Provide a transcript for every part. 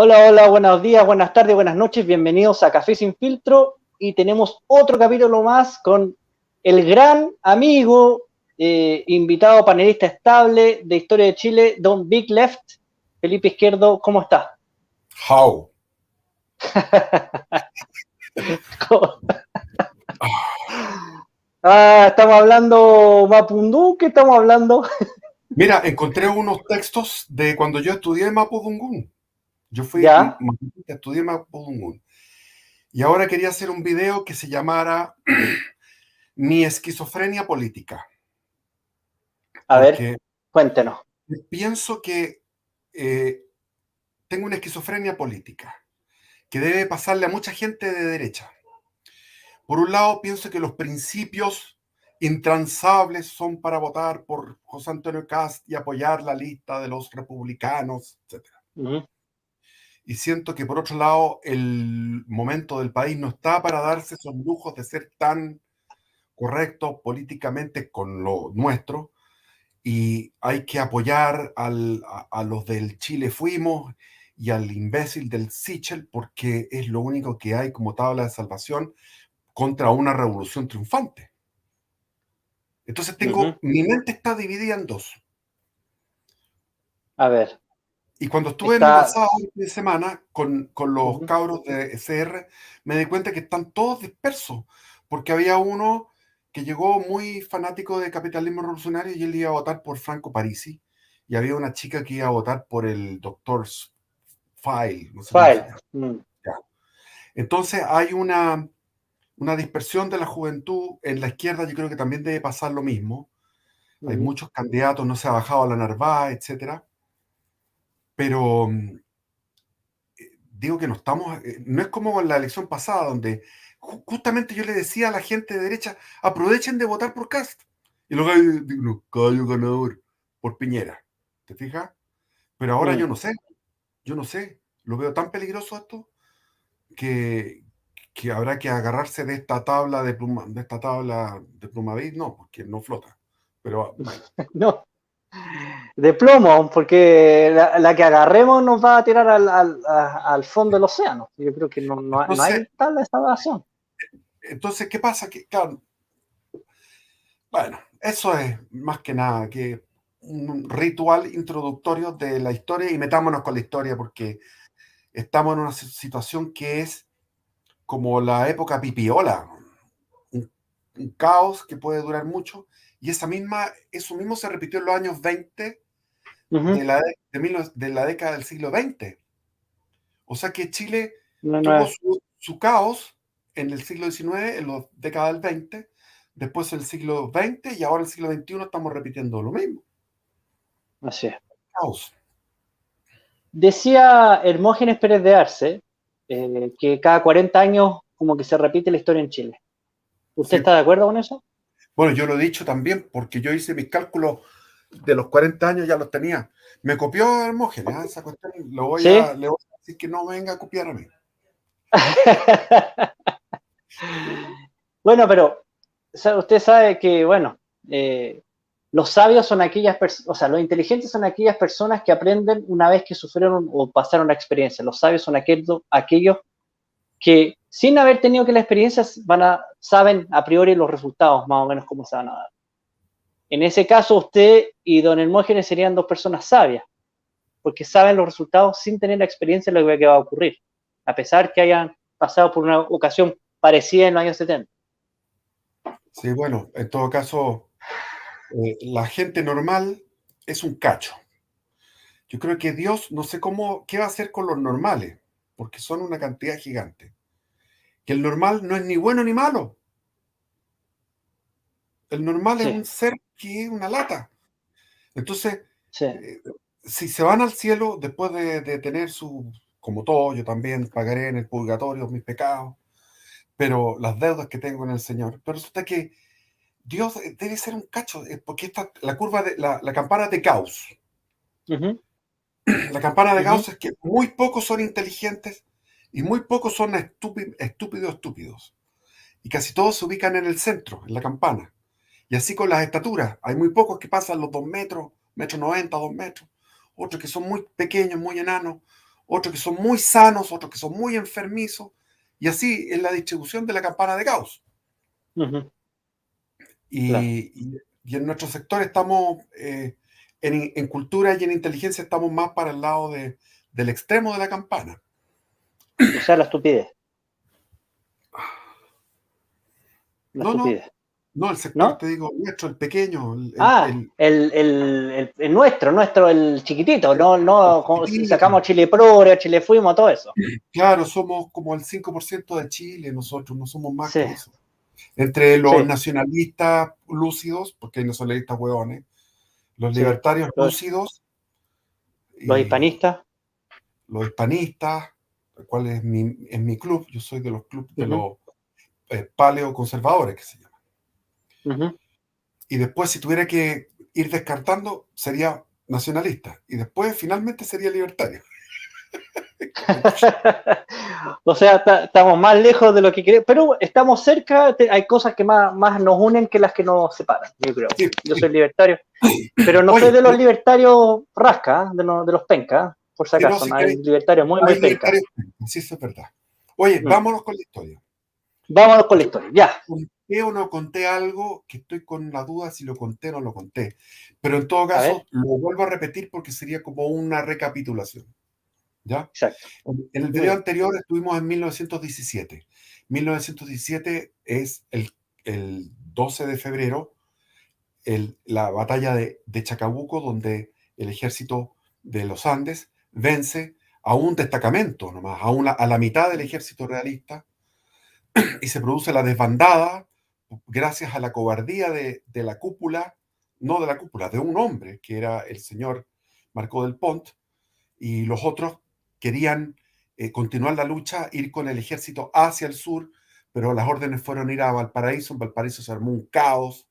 Hola, hola, buenos días, buenas tardes, buenas noches, bienvenidos a Café Sin Filtro y tenemos otro capítulo más con el gran amigo, invitado panelista estable de Historia de Chile, Don Big Left, Felipe Izquierdo, ¿cómo está? How? Estamos hablando Mapundú, ¿qué estamos hablando? Mira, encontré unos textos de cuando yo estudié Mapudungún. Yo fui Ya, mapudista, estudié Mapudungún. Y ahora quería hacer un video que se llamara Mi esquizofrenia política. a ver, Porque cuéntenos. pienso que eh, tengo una esquizofrenia política que debe pasarle a mucha gente de derecha. Por un lado, pienso que los principios intransables son para votar por José Antonio Kast y apoyar la lista de los republicanos, etc. Ujú, Y siento que por otro lado el momento del país no está para darse esos lujos de ser tan correctos políticamente con lo nuestro, y hay que apoyar a los del Chile Fuimos y al imbécil del Sichel, porque es lo único que hay como tabla de salvación contra una revolución triunfante. Entonces ujú. mi mente está dividida en dos. A ver, Y cuando estuve en el está... asado el fin de semana con los Ujú, cabros de SR, me di cuenta que están todos dispersos, porque había uno que llegó muy fanático de capitalismo revolucionario y él iba a votar por Franco Parisi, y había una chica que iba a votar por el doctor File, no sé cómo se File. llama. Mm, Ya. Entonces hay una dispersión de la juventud. En la izquierda yo creo que también debe pasar lo mismo. Hay ujú. muchos candidatos, no se ha bajado a la Narváez, etcétera. Pero digo que no estamos, no es como en la elección pasada, donde justamente yo le decía a la gente de derecha, aprovechen de votar por Cast. Y luego digo, no, callo ganador, por Piñera. ¿Te fijas? Pero ahora Mm. yo no sé, lo veo tan peligroso esto que, que habrá que agarrarse de esta tabla de esta tabla de Plumavit, no, porque no flota. Pero bueno, No, de plomo, porque la que agarremos nos va a tirar al fondo del océano. Yo creo que no entonces, hay tabla de salvación. entonces, ¿qué pasa? Que, claro, bueno, eso es más que nada que un ritual introductorio de la historia, y metámonos con la historia porque estamos en una situación que es como la época pipiola, un, un caos que puede durar mucho, y eso mismo se repitió en los años 20 Ujú. de la década del siglo XX. O sea que Chile No, tuvo no, su caos en el siglo XIX, en la década del 20, después el siglo XX, y ahora el siglo XXI estamos repitiendo lo mismo. así es. Caos. Decía Hermógenes Pérez de Arce que cada 40 años como que se repite la historia en Chile. ¿Usted Sí. está de acuerdo con eso? Bueno, yo lo he dicho también porque yo hice mis cálculos de los 40 años, ya los tenía. Me copió Hermógenes, ¿eh? Esa cuestión Sí. le voy a decir que no venga a copiar a mí. Bueno, pero usted sabe que, bueno, eh, los sabios son aquellas personas, o sea, los inteligentes son aquellas personas que aprenden una vez que sufrieron o pasaron la experiencia. Los sabios son aquellos que sin haber tenido que la experiencia saben a priori los resultados, más o menos cómo se van a dar. En ese caso, usted y don Hermógenes serían dos personas sabias, porque saben los resultados sin tener la experiencia de lo que va a ocurrir, a pesar que hayan pasado por una ocasión parecida en los años 70. Sí, bueno, en todo caso, la gente normal es un cacho. Yo creo que Dios, no sé cómo, qué va a hacer con los normales, porque son una cantidad gigante. Que el normal no es ni bueno ni malo. El normal es Sí, un ser que es una lata. Entonces, sí. eh, si se van al cielo después de tener como todo, yo también pagaré en el purgatorio mis pecados, pero las deudas que tengo en el Señor. Pero resulta que Dios debe ser un cacho, porque la curva la campana de Gauss. Uh-huh, La campana de uh-huh. Gauss es que muy pocos son inteligentes y muy pocos son estúpidos. Y casi todos se ubican en el centro, en la campana. Y así con las estaturas. Hay muy pocos que pasan los 2 metros, metro 90, 2 metros. Otros que son muy pequeños, muy enanos. otros que son muy sanos, otros que son muy enfermizos, y así es la distribución de la campana de Gauss. Ujú, claro. Y en nuestro sector estamos, en cultura y en inteligencia, estamos más para el lado del extremo de la campana. O sea, la estupidez. La No, no, estupidez. no, el sector, ¿No? te digo, nuestro, el pequeño, Ah, el nuestro, el chiquitito, no, el no, como si chiquitito. sacamos Chile Progre, Chile Fuimos, todo eso. Claro, somos como el 5% de Chile, nosotros no somos más Sí, que eso. Entre los sí, nacionalistas lúcidos, porque hay nacionalistas hueones, los sí. libertarios Los, lúcidos los y hispanistas. los hispanistas, el cual es mi club, yo soy de los clubes de Ujú, los paleoconservadores, que se llaman. ujú. Y después, si tuviera que ir descartando, sería nacionalista. Y después, finalmente, sería libertario. O sea, estamos más lejos de lo que queremos, pero estamos cerca, hay cosas que más nos unen que las que nos separan, yo creo. Sí, Yo soy sí. libertario, pero no soy Oye, de los libertarios rasca, de los pencas, por si que no acaso, sé no qué hay libertarios muy, hay muy pencas. libertarios. Sí, eso es verdad. Oye, Mm. vámonos con la historia. Vámonos con la Yo historia, ya. conté o no conté algo que estoy con la duda si lo conté o no lo conté. Pero en todo A ver, caso, lo vuelvo a repetir porque sería como una recapitulación. ¿Ya? exacto. En el Muy video bien. anterior estuvimos en 1917. 1917 es el 12 de febrero, la batalla de Chacabuco, donde el ejército de los Andes vence a un destacamento nomás, a la mitad del ejército realista, y se produce la desbandada gracias a la cobardía de la cúpula, no de la cúpula, de un hombre, que era el señor Marcó del Pont, y los otros querían continuar la lucha, ir con el ejército hacia el sur, pero las órdenes fueron ir a Valparaíso. En Valparaíso se armó un caos.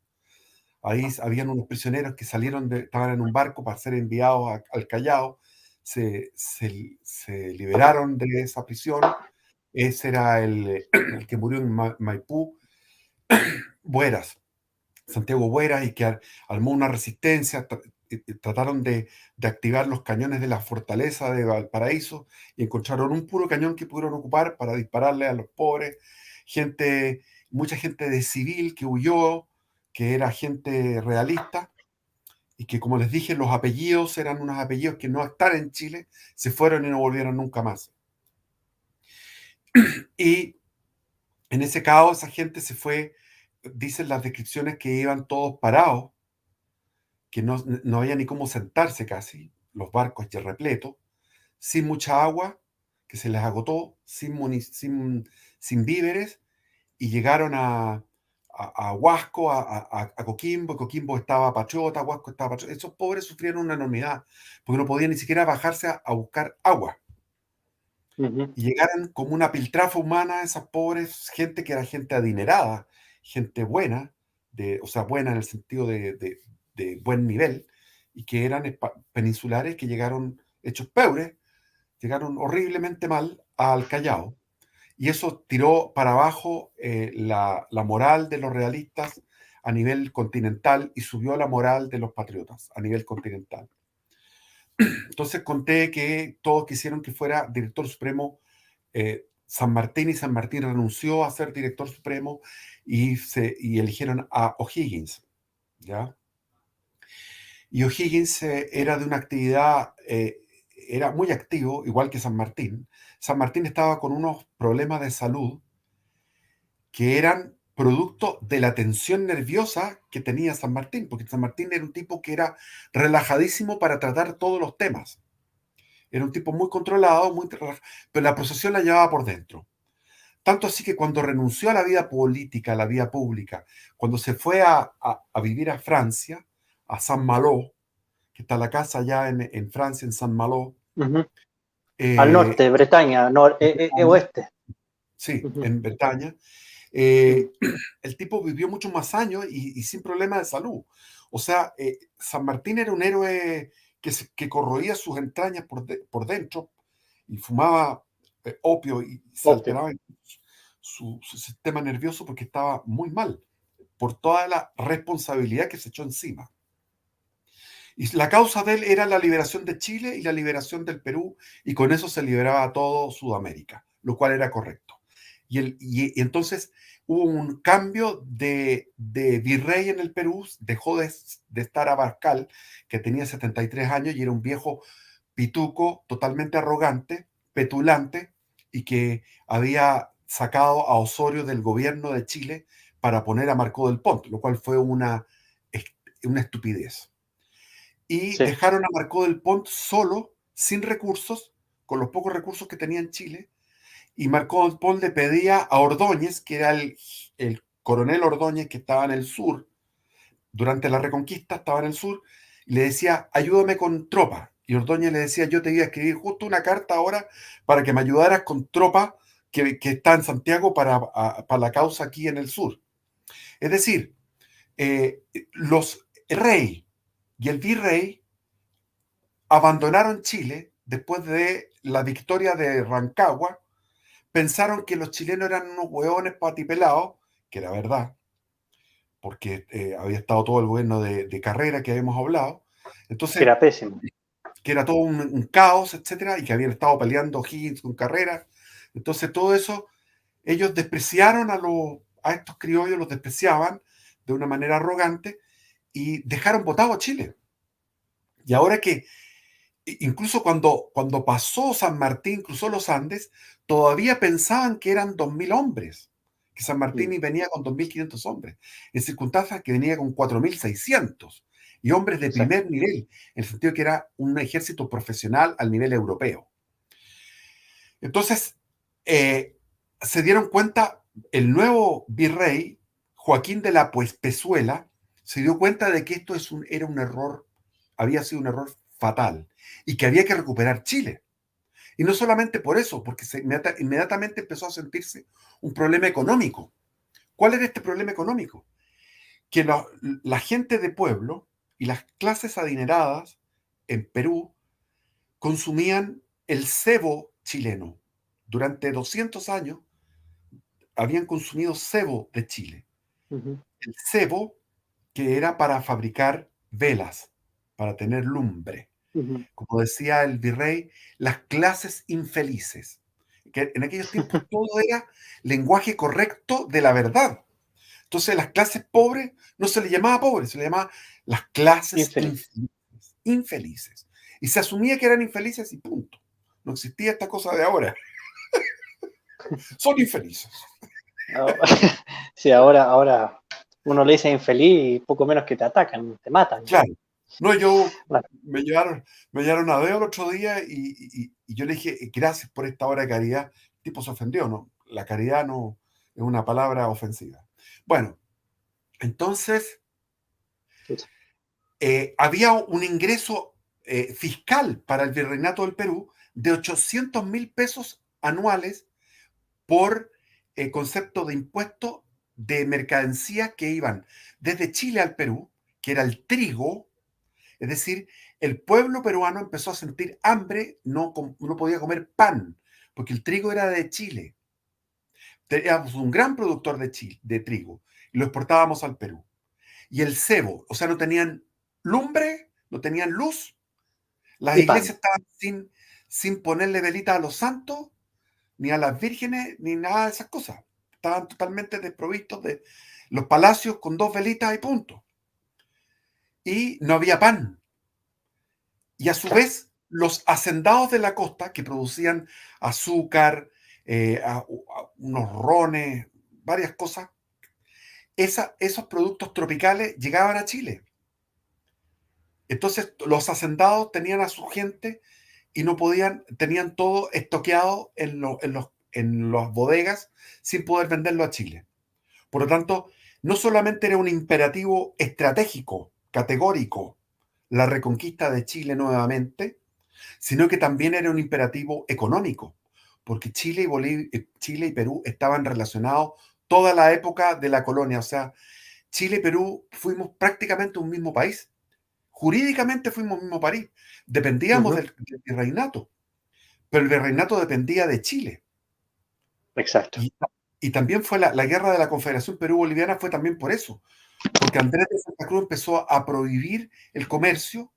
Ahí habían unos prisioneros que estaban en un barco para ser enviados al Callao. Se liberaron de esa prisión. Ese era el que murió en Maipú, Bueras, Santiago Bueras, y que armó una resistencia. Trataron de activar los cañones de la fortaleza de Valparaíso y encontraron un puro cañón que pudieron ocupar para dispararle a los pobres, gente, mucha gente de civil que huyó, que era gente realista, y que, como les dije, los apellidos eran unos apellidos que no están en Chile, se fueron y no volvieron nunca más. Y en ese caos esa gente se fue, dicen las descripciones que iban todos parados, que no había ni cómo sentarse casi, los barcos ya repletos, sin mucha agua, que se les agotó, sin víveres, y llegaron a Huasco, a Coquimbo. Coquimbo estaba Patriota, Huasco estaba Patriota. Esos pobres sufrieron una enormidad, porque no podían ni siquiera bajarse a buscar agua. Ujú. Y llegaron como una piltrafa humana esas pobres, gente que era gente adinerada, gente buena, o sea, buena en el sentido de buen nivel, y que eran peninsulares, que llegaron hechos peures, llegaron horriblemente mal al Callao. Y eso tiró para abajo la moral de los realistas a nivel continental y subió la moral de los patriotas a nivel continental. Entonces conté que todos quisieron que fuera director supremo San Martín, y San Martín renunció a ser director supremo y eligieron a O'Higgins, ¿ya? Y O'Higgins era de una actividad, era muy activo, igual que San Martín. San Martín estaba con unos problemas de salud que eran producto de la tensión nerviosa que tenía San Martín, porque San Martín era un tipo que era relajadísimo para tratar todos los temas. Era un tipo muy controlado, pero la procesión la llevaba por dentro. Tanto así que cuando renunció a la vida política, a la vida pública, cuando se fue a vivir a Francia, a Saint-Malo, que está la casa allá en Francia, en Saint-Malo, Ujú. Al eh, norte, Bretaña, oeste. sí, Ujú. en Bretaña, Mm. eh, el tipo vivió muchos más años y sin problemas de salud. O sea, San Martín era un héroe que corroía sus entrañas por dentro y fumaba opio y se Obvio. alteraba su sistema nervioso porque estaba muy mal por toda la responsabilidad que se echó encima. Y la causa de él era la liberación de Chile y la liberación del Perú, y con eso se liberaba a todo Sudamérica, lo cual era correcto. Y entonces hubo un cambio de virrey en el Perú, dejó de estar Abascal, que tenía 73 años y era un viejo pituco, totalmente arrogante, petulante, y que había sacado a Osorio del gobierno de Chile para poner a Marcó del Pont, lo cual fue una estupidez. Y Sí, dejaron a Marcó del Pont solo, sin recursos, con los pocos recursos que tenía en Chile, y Marcó del Pont le pedía a Ordóñez, que era el coronel Ordóñez que estaba en el sur, durante la Reconquista estaba en el sur, y le decía, ayúdame con tropa. Y Ordóñez le decía, yo te iba a escribir justo una carta ahora para que me ayudaras con tropa que está en Santiago para la causa aquí en el sur. Es decir, el rey y el virrey abandonaron Chile después de la victoria de Rancagua, pensaron que los chilenos eran unos hueones patipelados, que era verdad, porque había estado todo el gobierno de Carrera que habíamos hablado, que entonces, era pésimo. que era todo un caos, etcétera, y que habían estado peleando Higgins con Carrera. Entonces, todo eso, ellos despreciaron a estos criollos, los despreciaban de una manera arrogante y dejaron votado a Chile. Y ahora que, incluso cuando pasó San Martín, cruzó los Andes, todavía pensaban que eran 2.000 hombres, que San Martín Mm, venía con 2.500 hombres, en circunstancias que venía con 4.600 y hombres de exacto. primer nivel, en el sentido que era un ejército profesional al nivel europeo. Entonces, eh, se dieron cuenta, el nuevo virrey, Joaquín de la Pezuela, se dio cuenta de que esto era un error, había sido un error fatal y que había que recuperar Chile. Y no solamente por eso, porque inmediatamente empezó a sentirse un problema económico. ¿Cuál era este problema económico? Que la gente de pueblo y las clases adineradas en Perú consumían el cebo chileno. Durante 200 años habían consumido cebo de Chile. Ujú, El cebo que era para fabricar velas, para tener lumbre. ujú. Como decía el virrey, las clases infelices. Que en aquellos tiempos todo era lenguaje correcto de la verdad. Entonces las clases pobres no se les llamaba pobres, se les llamaba las clases Infeliz. infelices, infelices. Y se asumía que eran infelices y punto. No existía esta cosa de ahora. Son infelices. Ah, sí, ahora uno le dice infeliz y poco menos que te atacan, te matan. Claro. No, Bueno, me llevaron a Deo el otro día y yo le dije, gracias por esta hora de caridad. El tipo se ofendió, ¿no? La caridad no es una palabra ofensiva. Bueno, entonces chucha. había un ingreso fiscal para el Virreinato del Perú de 800.000 pesos anuales por concepto de impuesto de mercancías que iban desde Chile al Perú, que era el trigo. Es decir, el pueblo peruano empezó a sentir hambre, no podía comer pan, porque el trigo era de Chile. Teníamos un gran productor de trigo y lo exportábamos al Perú. Y el cebo, o sea, no tenían lumbre, no tenían luz, las Y pan. iglesias estaban sin ponerle velita a los santos, ni a las vírgenes, ni nada de esas cosas. Estaban totalmente desprovistos de los palacios con 2 velitas y punto. Y no había pan. Y a su Claro. vez, los hacendados de la costa que producían azúcar, unos rones, varias cosas, esos productos tropicales llegaban a Chile. Entonces, los hacendados tenían a su gente y no podían, tenían todo estoqueado en las bodegas sin poder venderlo a Chile. Por lo tanto, no solamente era un imperativo estratégico, categórico, la reconquista de Chile nuevamente, sino que también era un imperativo económico, porque Chile y Perú estaban relacionados toda la época de la colonia, o sea, Chile y Perú fuimos prácticamente un mismo país, jurídicamente fuimos un mismo país, dependíamos Ujú, del virreinato, pero el virreinato dependía de Chile. exacto. Y, y también fue la guerra de la Confederación Perú-Boliviana fue también por eso, porque Andrés de Santa Cruz empezó a prohibir el comercio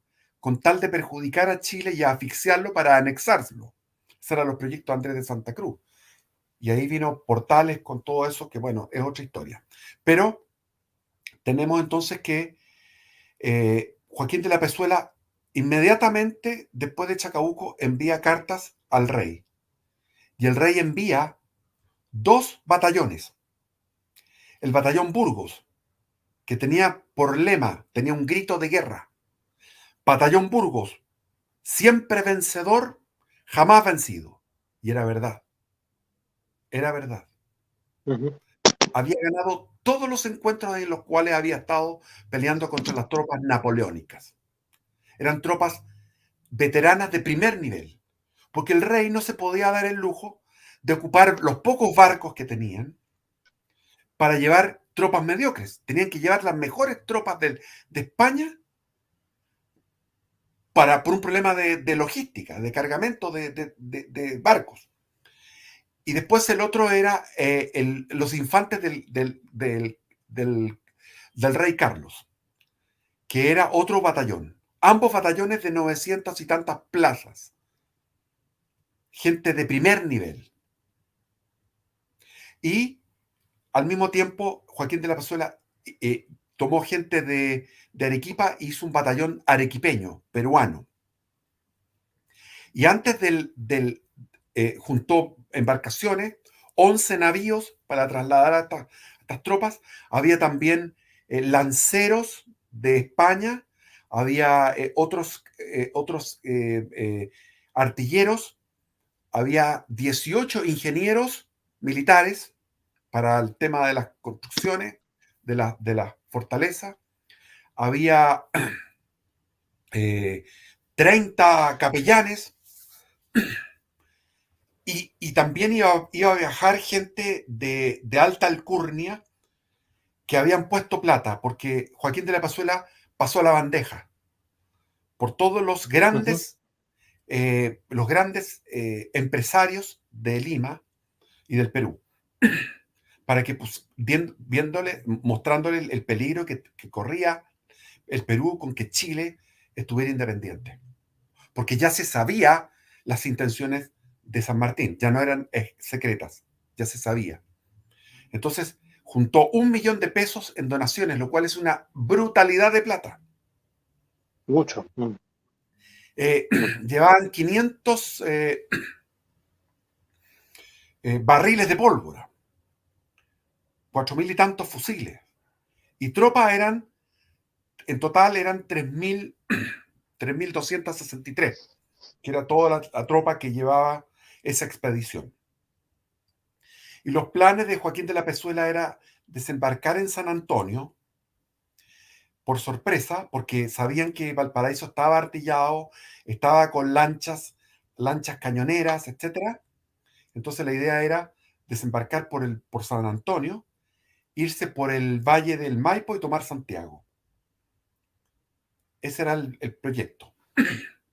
con tal de perjudicar a Chile y asfixiarlo para anexárselo. Esos eran los proyectos de Andrés de Santa Cruz. Y ahí vino Portales con todo eso, que bueno, es otra historia. Pero tenemos entonces que Joaquín de la Pezuela inmediatamente después de Chacabuco envía cartas al rey. Y el rey envía 2 batallones. El batallón Burgos, que tenía por lema, tenía un grito de guerra. Batallón Burgos, siempre vencedor, jamás vencido. Y era verdad, era verdad. Ujú. Había ganado todos los encuentros en los cuales había estado peleando contra las tropas napoleónicas. Eran tropas veteranas de primer nivel, porque el rey no se podía dar el lujo de ocupar los pocos barcos que tenían para llevar tropas mediocres. Tenían que llevar las mejores tropas de España por un problema de logística, de cargamento de barcos. Y después el otro era los infantes del rey Carlos, que era otro batallón. Ambos batallones de 900 y tantas plazas. Gente de primer nivel. Y al mismo tiempo, Joaquín de la Pezuela tomó gente de Arequipa e hizo un batallón arequipeño, peruano. Y antes juntó embarcaciones, 11 navíos para trasladar a estas tropas. Había también lanceros de España, había otros artilleros, había 18 ingenieros militares para el tema de las construcciones de la fortaleza, había 30 capellanes, y también iba a viajar gente de alta alcurnia que habían puesto plata, porque Joaquín de la Pezuela pasó a la bandeja por todos Ujú. los grandes empresarios de Lima y del Perú, para que pues, mostrándole el peligro que corría el Perú con que Chile estuviera independiente. Porque ya se sabía las intenciones de San Martín, ya no eran secretas, ya se sabía. Entonces, juntó 1.000.000 de pesos en donaciones, lo cual es una brutalidad de plata. Mucho. Eh, Llevaban 500 barriles de pólvora, 4.000 y tantos fusiles. Y tropas en total eran 3.263, que era toda la tropa que llevaba esa expedición. Y los planes de Joaquín de la Pezuela era desembarcar en San Antonio por sorpresa, porque sabían que Valparaíso estaba artillado, estaba con lanchas cañoneras, etcétera. Entonces la idea era desembarcar por San Antonio, irse por el Valle del Maipo y tomar Santiago. Ese era el proyecto.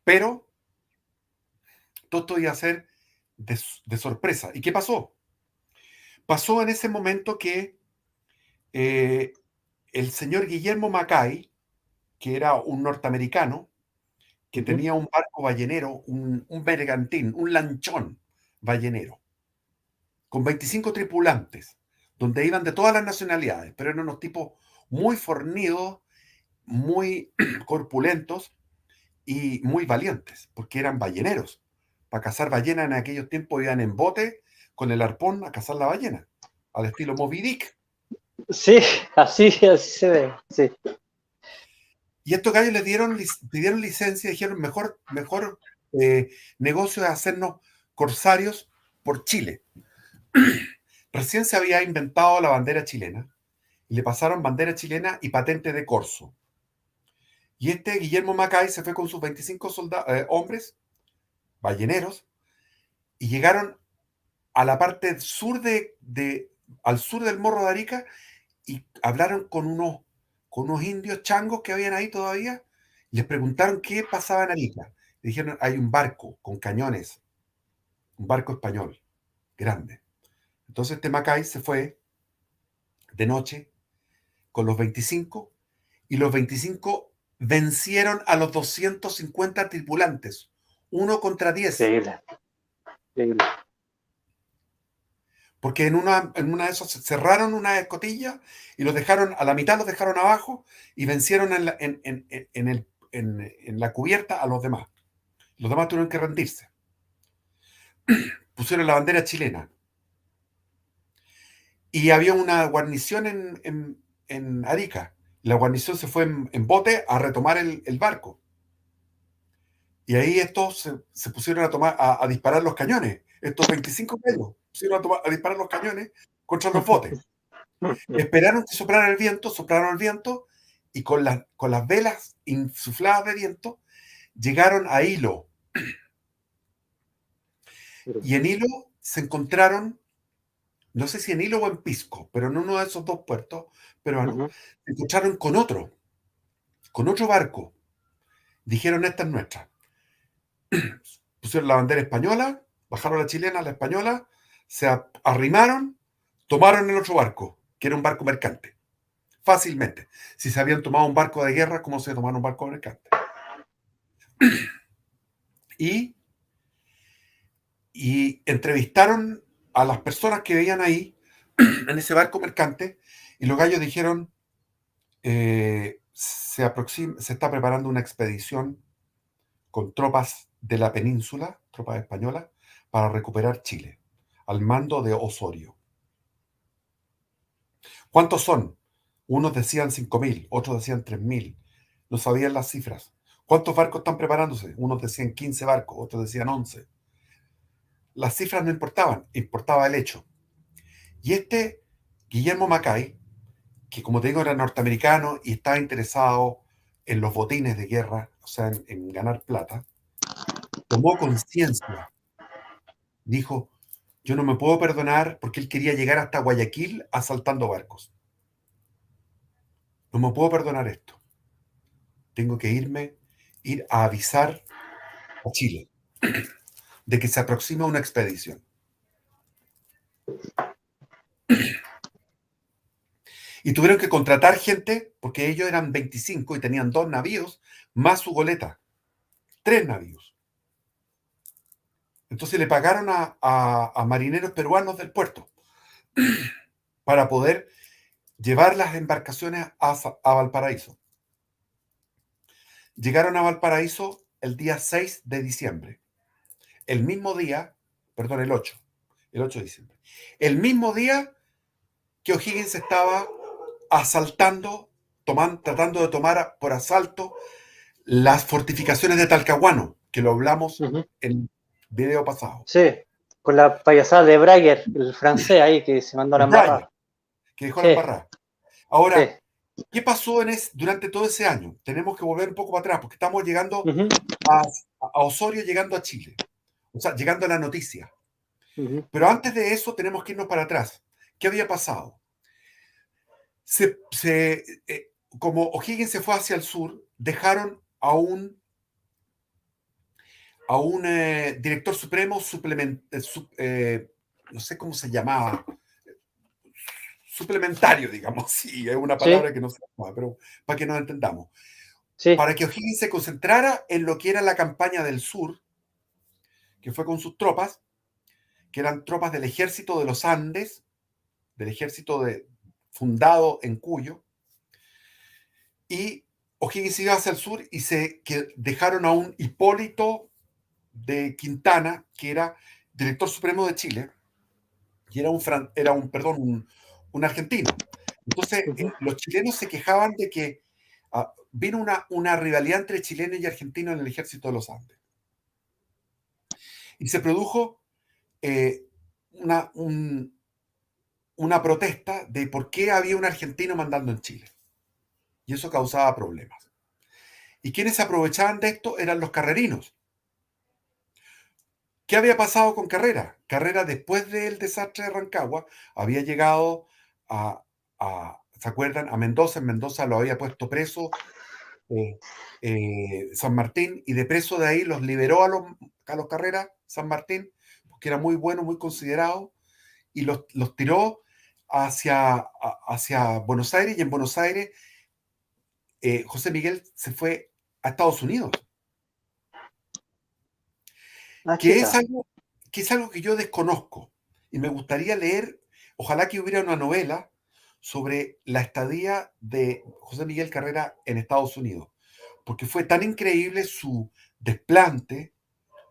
Pero todo esto iba a ser de sorpresa. ¿Y qué pasó? Pasó en ese momento que eh, el señor Guillermo Mackay, que era un norteamericano, que Ujú. tenía un barco ballenero, un bergantín, un lanchón ballenero, con 25 tripulantes, donde iban de todas las nacionalidades, pero eran unos tipos muy fornidos, muy corpulentos y muy valientes, porque eran balleneros. Para cazar ballenas en aquellos tiempos iban en bote con el arpón a cazar la ballena, al estilo Moby Dick. Sí, así se ve. Sí. Y estos gallos pidieron licencia y dijeron, mejor negocio es hacernos corsarios por Chile. Recién se había inventado la bandera chilena y le pasaron bandera chilena y patente de corso. Y este Guillermo Mackay se fue con sus 25 hombres, balleneros, y llegaron a la parte sur al sur del Morro de Arica y hablaron con unos indios changos que habían ahí todavía y les preguntaron qué pasaba en Arica. Y dijeron, hay un barco con cañones, un barco español, grande. Entonces este Mackay se fue de noche con los 25 y los 25 vencieron a los 250 tripulantes, 1 contra 10. Increíble, increíble. Porque en una de esas cerraron una escotilla y los dejaron, a la mitad los dejaron abajo y vencieron en la cubierta a los demás. Los demás tuvieron que rendirse. Pusieron la bandera chilena. Y había una guarnición en Arica. La guarnición se fue en bote a retomar el barco. Y ahí estos se pusieron a disparar los cañones. Estos 25 pelos pusieron a disparar los cañones contra los botes. Esperaron que soplaron el viento, y con las velas insufladas de viento llegaron a Hilo. Y en Hilo se encontraron, no sé si en Hilo o en Pisco, pero en uno de esos dos puertos peruanos, se encontraron con otro barco. Dijeron, esta es nuestra. Pusieron la bandera española, bajaron la chilena, la española, se arrimaron, tomaron el otro barco, que era un barco mercante. Fácilmente. Si se habían tomado un barco de guerra, ¿cómo se tomaron un barco mercante? Y entrevistaron a las personas que veían ahí, en ese barco mercante, y los gallos dijeron, se está preparando una expedición con tropas de la península, tropas españolas, para recuperar Chile, al mando de Osorio. ¿Cuántos son? Unos decían 5.000, otros decían 3.000. No sabían las cifras. ¿Cuántos barcos están preparándose? Unos decían 15 barcos, otros decían 11. Las cifras no importaban, importaba el hecho. Y Guillermo Mackay, que como te digo era norteamericano y estaba interesado en los botines de guerra, o sea, en ganar plata, tomó conciencia. Dijo, yo no me puedo perdonar, porque él quería llegar hasta Guayaquil asaltando barcos. No me puedo perdonar esto. Tengo que ir a avisar a Chile de que se aproxima una expedición. Y tuvieron que contratar gente, porque ellos eran 25 y tenían 2 navíos, más su goleta. 3 navíos. Entonces le pagaron a marineros peruanos del puerto para poder llevar las embarcaciones a Valparaíso. Llegaron a Valparaíso el día 6 de diciembre. El mismo día, perdón, el 8 de diciembre. El mismo día que O'Higgins estaba asaltando, tratando de tomar por asalto las fortificaciones de Talcahuano, que lo hablamos en el video pasado. Sí, con la payasada de Brager, el francés ahí que se mandó la embarrada. Que dejó la embarrada. Ahora, sí. ¿Qué pasó durante todo ese año? Tenemos que volver un poco para atrás, porque estamos llegando a Osorio, llegando a Chile. O sea, llegando a la noticia. Pero antes de eso tenemos que irnos para atrás. ¿Qué había pasado? Como O'Higgins se fue hacia el sur, dejaron a un director supremo no sé cómo se llamaba, suplementario, digamos, sí, es una palabra que no se llama, pero para que nos entendamos. Sí. Para que O'Higgins se concentrara en lo que era la campaña del sur, que fue con sus tropas, que eran tropas del ejército de los Andes, del ejército fundado en Cuyo, y O'Higgins iba hacia el sur y dejaron a un Hipólito de Quintana, que era director supremo de Chile, y era un argentino. Entonces, los chilenos se quejaban de que vino una rivalidad entre chilenos y argentinos en el ejército de los Andes. Y se produjo una protesta de por qué había un argentino mandando en Chile. Y eso causaba problemas. Y quienes se aprovechaban de esto eran los carrerinos. ¿Qué había pasado con Carrera? Carrera, después del desastre de Rancagua, había llegado ¿se acuerdan? A Mendoza. En Mendoza lo había puesto preso San Martín, y de preso de ahí los liberó a los Carrera, San Martín, porque era muy bueno, muy considerado, y los tiró hacia Buenos Aires, y en Buenos Aires José Miguel se fue a Estados Unidos, Ah, que es chuta. algo que yo desconozco y me gustaría leer, ojalá que hubiera una novela sobre la estadía de José Miguel Carrera en Estados Unidos, porque fue tan increíble su desplante,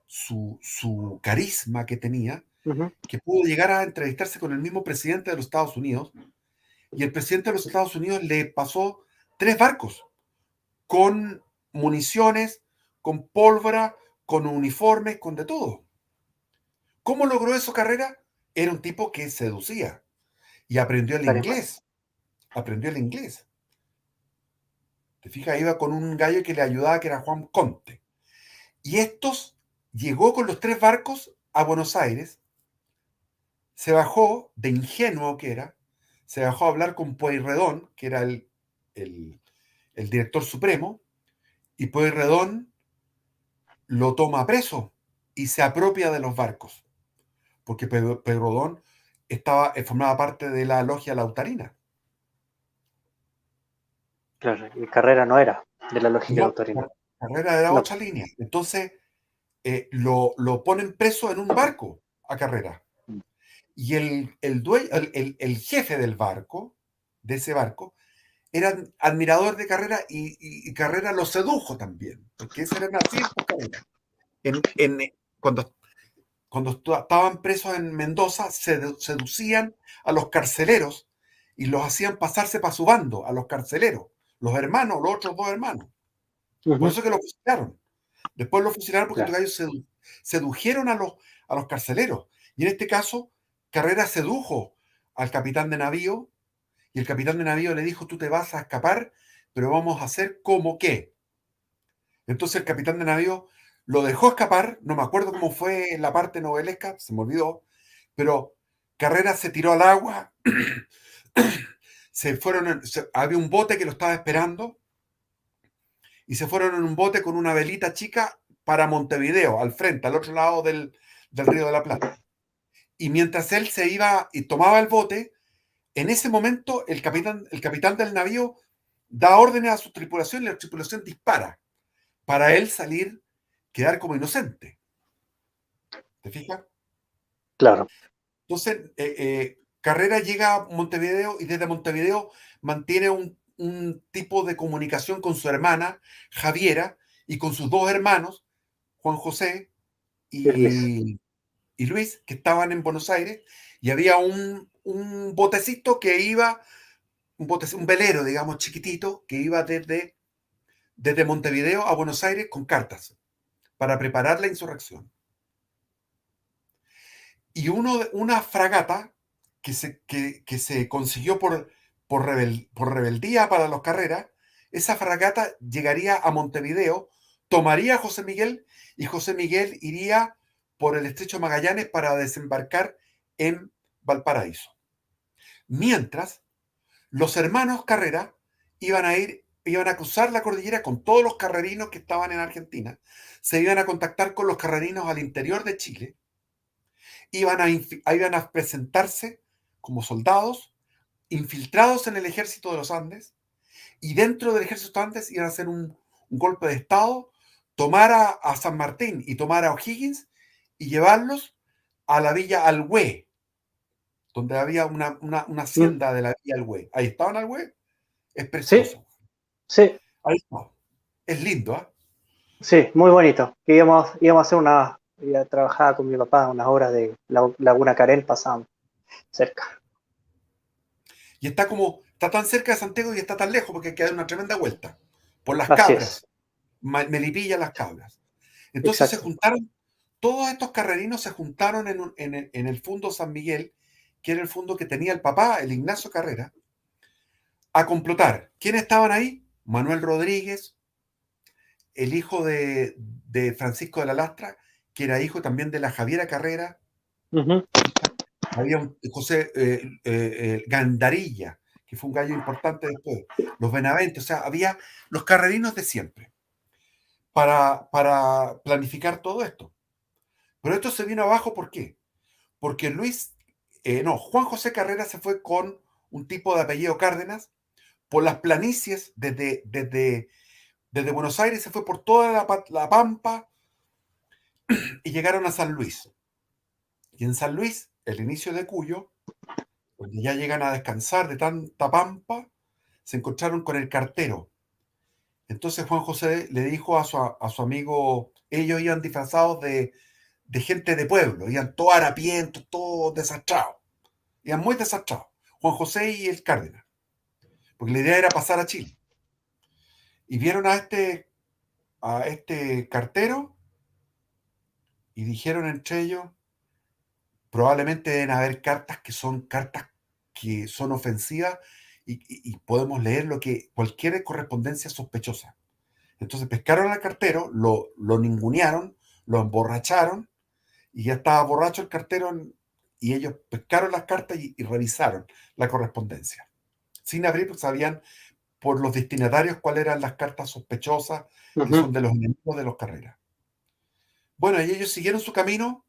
su carisma que tenía, Ujú. que pudo llegar a entrevistarse con el mismo presidente de los Estados Unidos, y el presidente de los Estados Unidos le pasó 3 barcos con municiones, con pólvora, con uniformes, con de todo. ¿Cómo logró eso Carrera? Era un tipo que seducía y aprendió el Carismático. inglés. Aprendió el inglés. Te fijas, iba con un gallo que le ayudaba, que era Juan Conte. Y estos llegó con los 3 barcos a Buenos Aires, se bajó, de ingenuo que era, se bajó a hablar con Pueyrredón, que era el, el director supremo, y Pueyrredón lo toma preso y se apropia de los barcos, porque Pueyrredón formaba parte de la logia lautarina. Claro, y Carrera no era de la lógica No, autorina. Carrera era No. otra línea. Entonces lo ponen preso en un barco a Carrera. Y el jefe del barco, de ese barco, era admirador de Carrera y Carrera lo sedujo también, porque ese era así por Carrera. Cuando, estaban presos en Mendoza, seducían a los carceleros y los hacían pasarse para su bando, a los carceleros, los hermanos, los otros 2 hermanos. Por Ujú. eso que lo fusilaron. Después lo fusilaron porque Claro. estos gallos sedujeron a los carceleros. Y en este caso, Carrera sedujo al capitán de navío y el capitán de navío le dijo, tú te vas a escapar, pero vamos a hacer como que. Entonces el capitán de navío lo dejó escapar, no me acuerdo cómo fue la parte novelesca, se me olvidó, pero Carrera se tiró al agua, había un bote que lo estaba esperando y se fueron en un bote con una velita chica para Montevideo, al frente, al otro lado del Río de la Plata. Y mientras él se iba y tomaba el bote, en ese momento el capitán del navío da órdenes a su tripulación y la tripulación dispara para él salir, quedar como inocente. ¿Te fijas? Claro. Entonces, Carrera llega a Montevideo y desde Montevideo mantiene un tipo de comunicación con su hermana, Javiera, y con sus 2 hermanos, Juan José Y Luis. y Luis, que estaban en Buenos Aires, y había un botecito que iba, un velero, digamos, chiquitito, que iba desde Montevideo a Buenos Aires con cartas para preparar la insurrección. Y una fragata que se consiguió por rebeldía para los Carreras, esa fragata llegaría a Montevideo, tomaría a José Miguel y José Miguel iría por el estrecho Magallanes para desembarcar en Valparaíso. Mientras, los hermanos Carrera iban a cruzar la cordillera con todos los carrerinos que estaban en Argentina, se iban a contactar con los carrerinos al interior de Chile, iban a presentarse como soldados infiltrados en el ejército de los Andes y dentro del ejército de los Andes iban a hacer un golpe de Estado, tomar a San Martín y tomar a O'Higgins y llevarlos a la Villa Alhué, donde había una Mm. hacienda de la Villa Alhué. Ahí estaba en Alhué, es Sí, precioso. sí, Ahí está. Es lindo, ¿eh? sí, muy bonito. Que íbamos a hacer trabajaba con mi papá unas horas de Laguna Carén, pasamos cerca. Y está tan cerca de Santiago y está tan lejos porque hay que dar una tremenda vuelta por las Así es, cabras, Melipilla, las cabras. Entonces se exacto. juntaron, todos estos carrerinos se juntaron en el Fundo San Miguel, que era el fondo que tenía el papá, el Ignacio Carrera, a complotar. ¿Quiénes estaban ahí? Manuel Rodríguez, el hijo de Francisco de la Lastra, que era hijo también de la Javiera Carrera. Ujú. Había un José Gandarilla, que fue un gallo importante después. Los Benavente, o sea, había los carrerinos de siempre para planificar todo esto. Pero esto se vino abajo, ¿por qué? Porque Juan José Carrera se fue con un tipo de apellido Cárdenas, por las planicies desde Buenos Aires, se fue por toda la Pampa y llegaron a San Luis. Y en San Luis, el inicio de Cuyo, donde ya llegan a descansar de tanta pampa, se encontraron con el cartero. Entonces Juan José le dijo a su amigo, ellos iban disfrazados de gente de pueblo, iban todos harapientos, todos desastrados, iban muy desastrados, Juan José y el Cárdenas, porque la idea era pasar a Chile. Y vieron a este cartero y dijeron entre ellos, probablemente deben haber cartas que son ofensivas y podemos leer cualquier correspondencia sospechosa. Entonces pescaron al cartero, lo ningunearon, lo emborracharon y ya estaba borracho el cartero y ellos pescaron las cartas y revisaron la correspondencia. Sin abrir, pues sabían por los destinatarios cuáles eran las cartas sospechosas que son de los enemigos de los Carreras. Bueno, y ellos siguieron su camino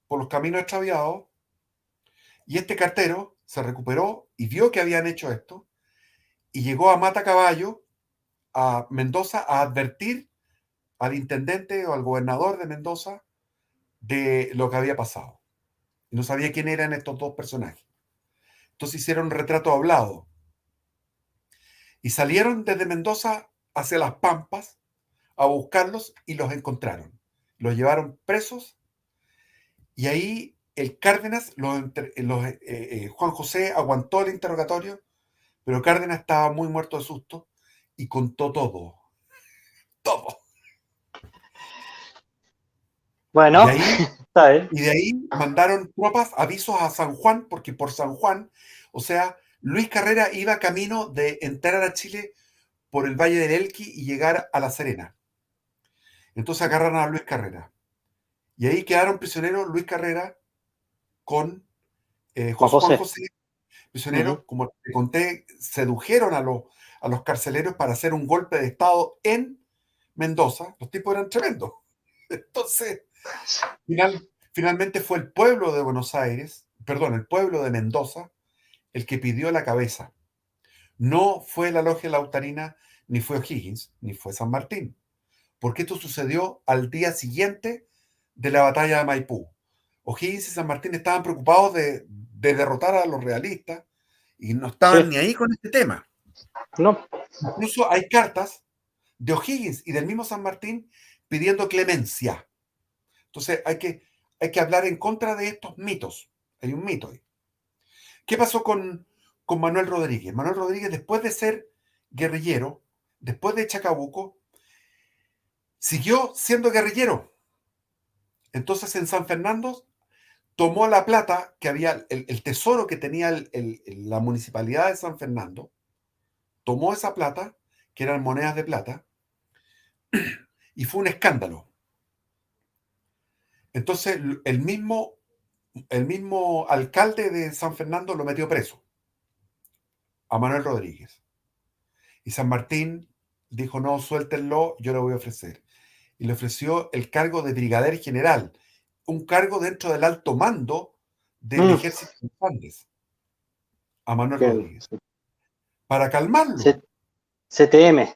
por los caminos extraviados y este cartero se recuperó y vio que habían hecho esto y llegó a Matacaballo, a Mendoza, a advertir al intendente o al gobernador de Mendoza de lo que había pasado. Y no sabía quién eran estos dos personajes. Entonces hicieron un retrato hablado y salieron desde Mendoza hacia las Pampas a buscarlos y los encontraron. Los llevaron presos y ahí el Cárdenas, Juan José aguantó el interrogatorio, pero Cárdenas estaba muy muerto de susto y contó todo. Todo. Bueno, Y ahí, está bien. y de ahí mandaron tropas, avisos a San Juan, porque por San Juan, o sea, Luis Carrera iba camino de entrar a Chile por el Valle del Elqui y llegar a La Serena. Entonces agarraron a Luis Carrera. Y ahí quedaron prisioneros Luis Carrera con Juan Juan José. José, prisioneros, como te conté, sedujeron a los carceleros para hacer un golpe de Estado en Mendoza. Los tipos eran tremendos. Entonces, finalmente fue el pueblo de Buenos Aires, perdón, el pueblo de Mendoza, el que pidió la cabeza. No fue la logia lautarina, ni fue O'Higgins, ni fue San Martín, porque esto sucedió al día siguiente de la batalla de Maipú. O'Higgins y San Martín estaban preocupados de derrotar a los realistas y no estaban Sí. ni ahí con este tema. No. Incluso hay cartas de O'Higgins y del mismo San Martín pidiendo clemencia. Entonces hay que hablar en contra de estos mitos. Hay un mito ahí. ¿Qué pasó con Manuel Rodríguez? Manuel Rodríguez, después de ser guerrillero, después de Chacabuco, siguió siendo guerrillero. Entonces en San Fernando tomó la plata que había, el tesoro que tenía la municipalidad de San Fernando, tomó esa plata, que eran monedas de plata, y fue un escándalo. Entonces el mismo alcalde de San Fernando lo metió preso, a Manuel Rodríguez. Y San Martín dijo, no, suéltenlo, yo lo voy a ofrecer. Y le ofreció el cargo de brigadier general, un cargo dentro del alto mando del ejército de los Andes, a Manuel Rodríguez, para calmarlo. CTM.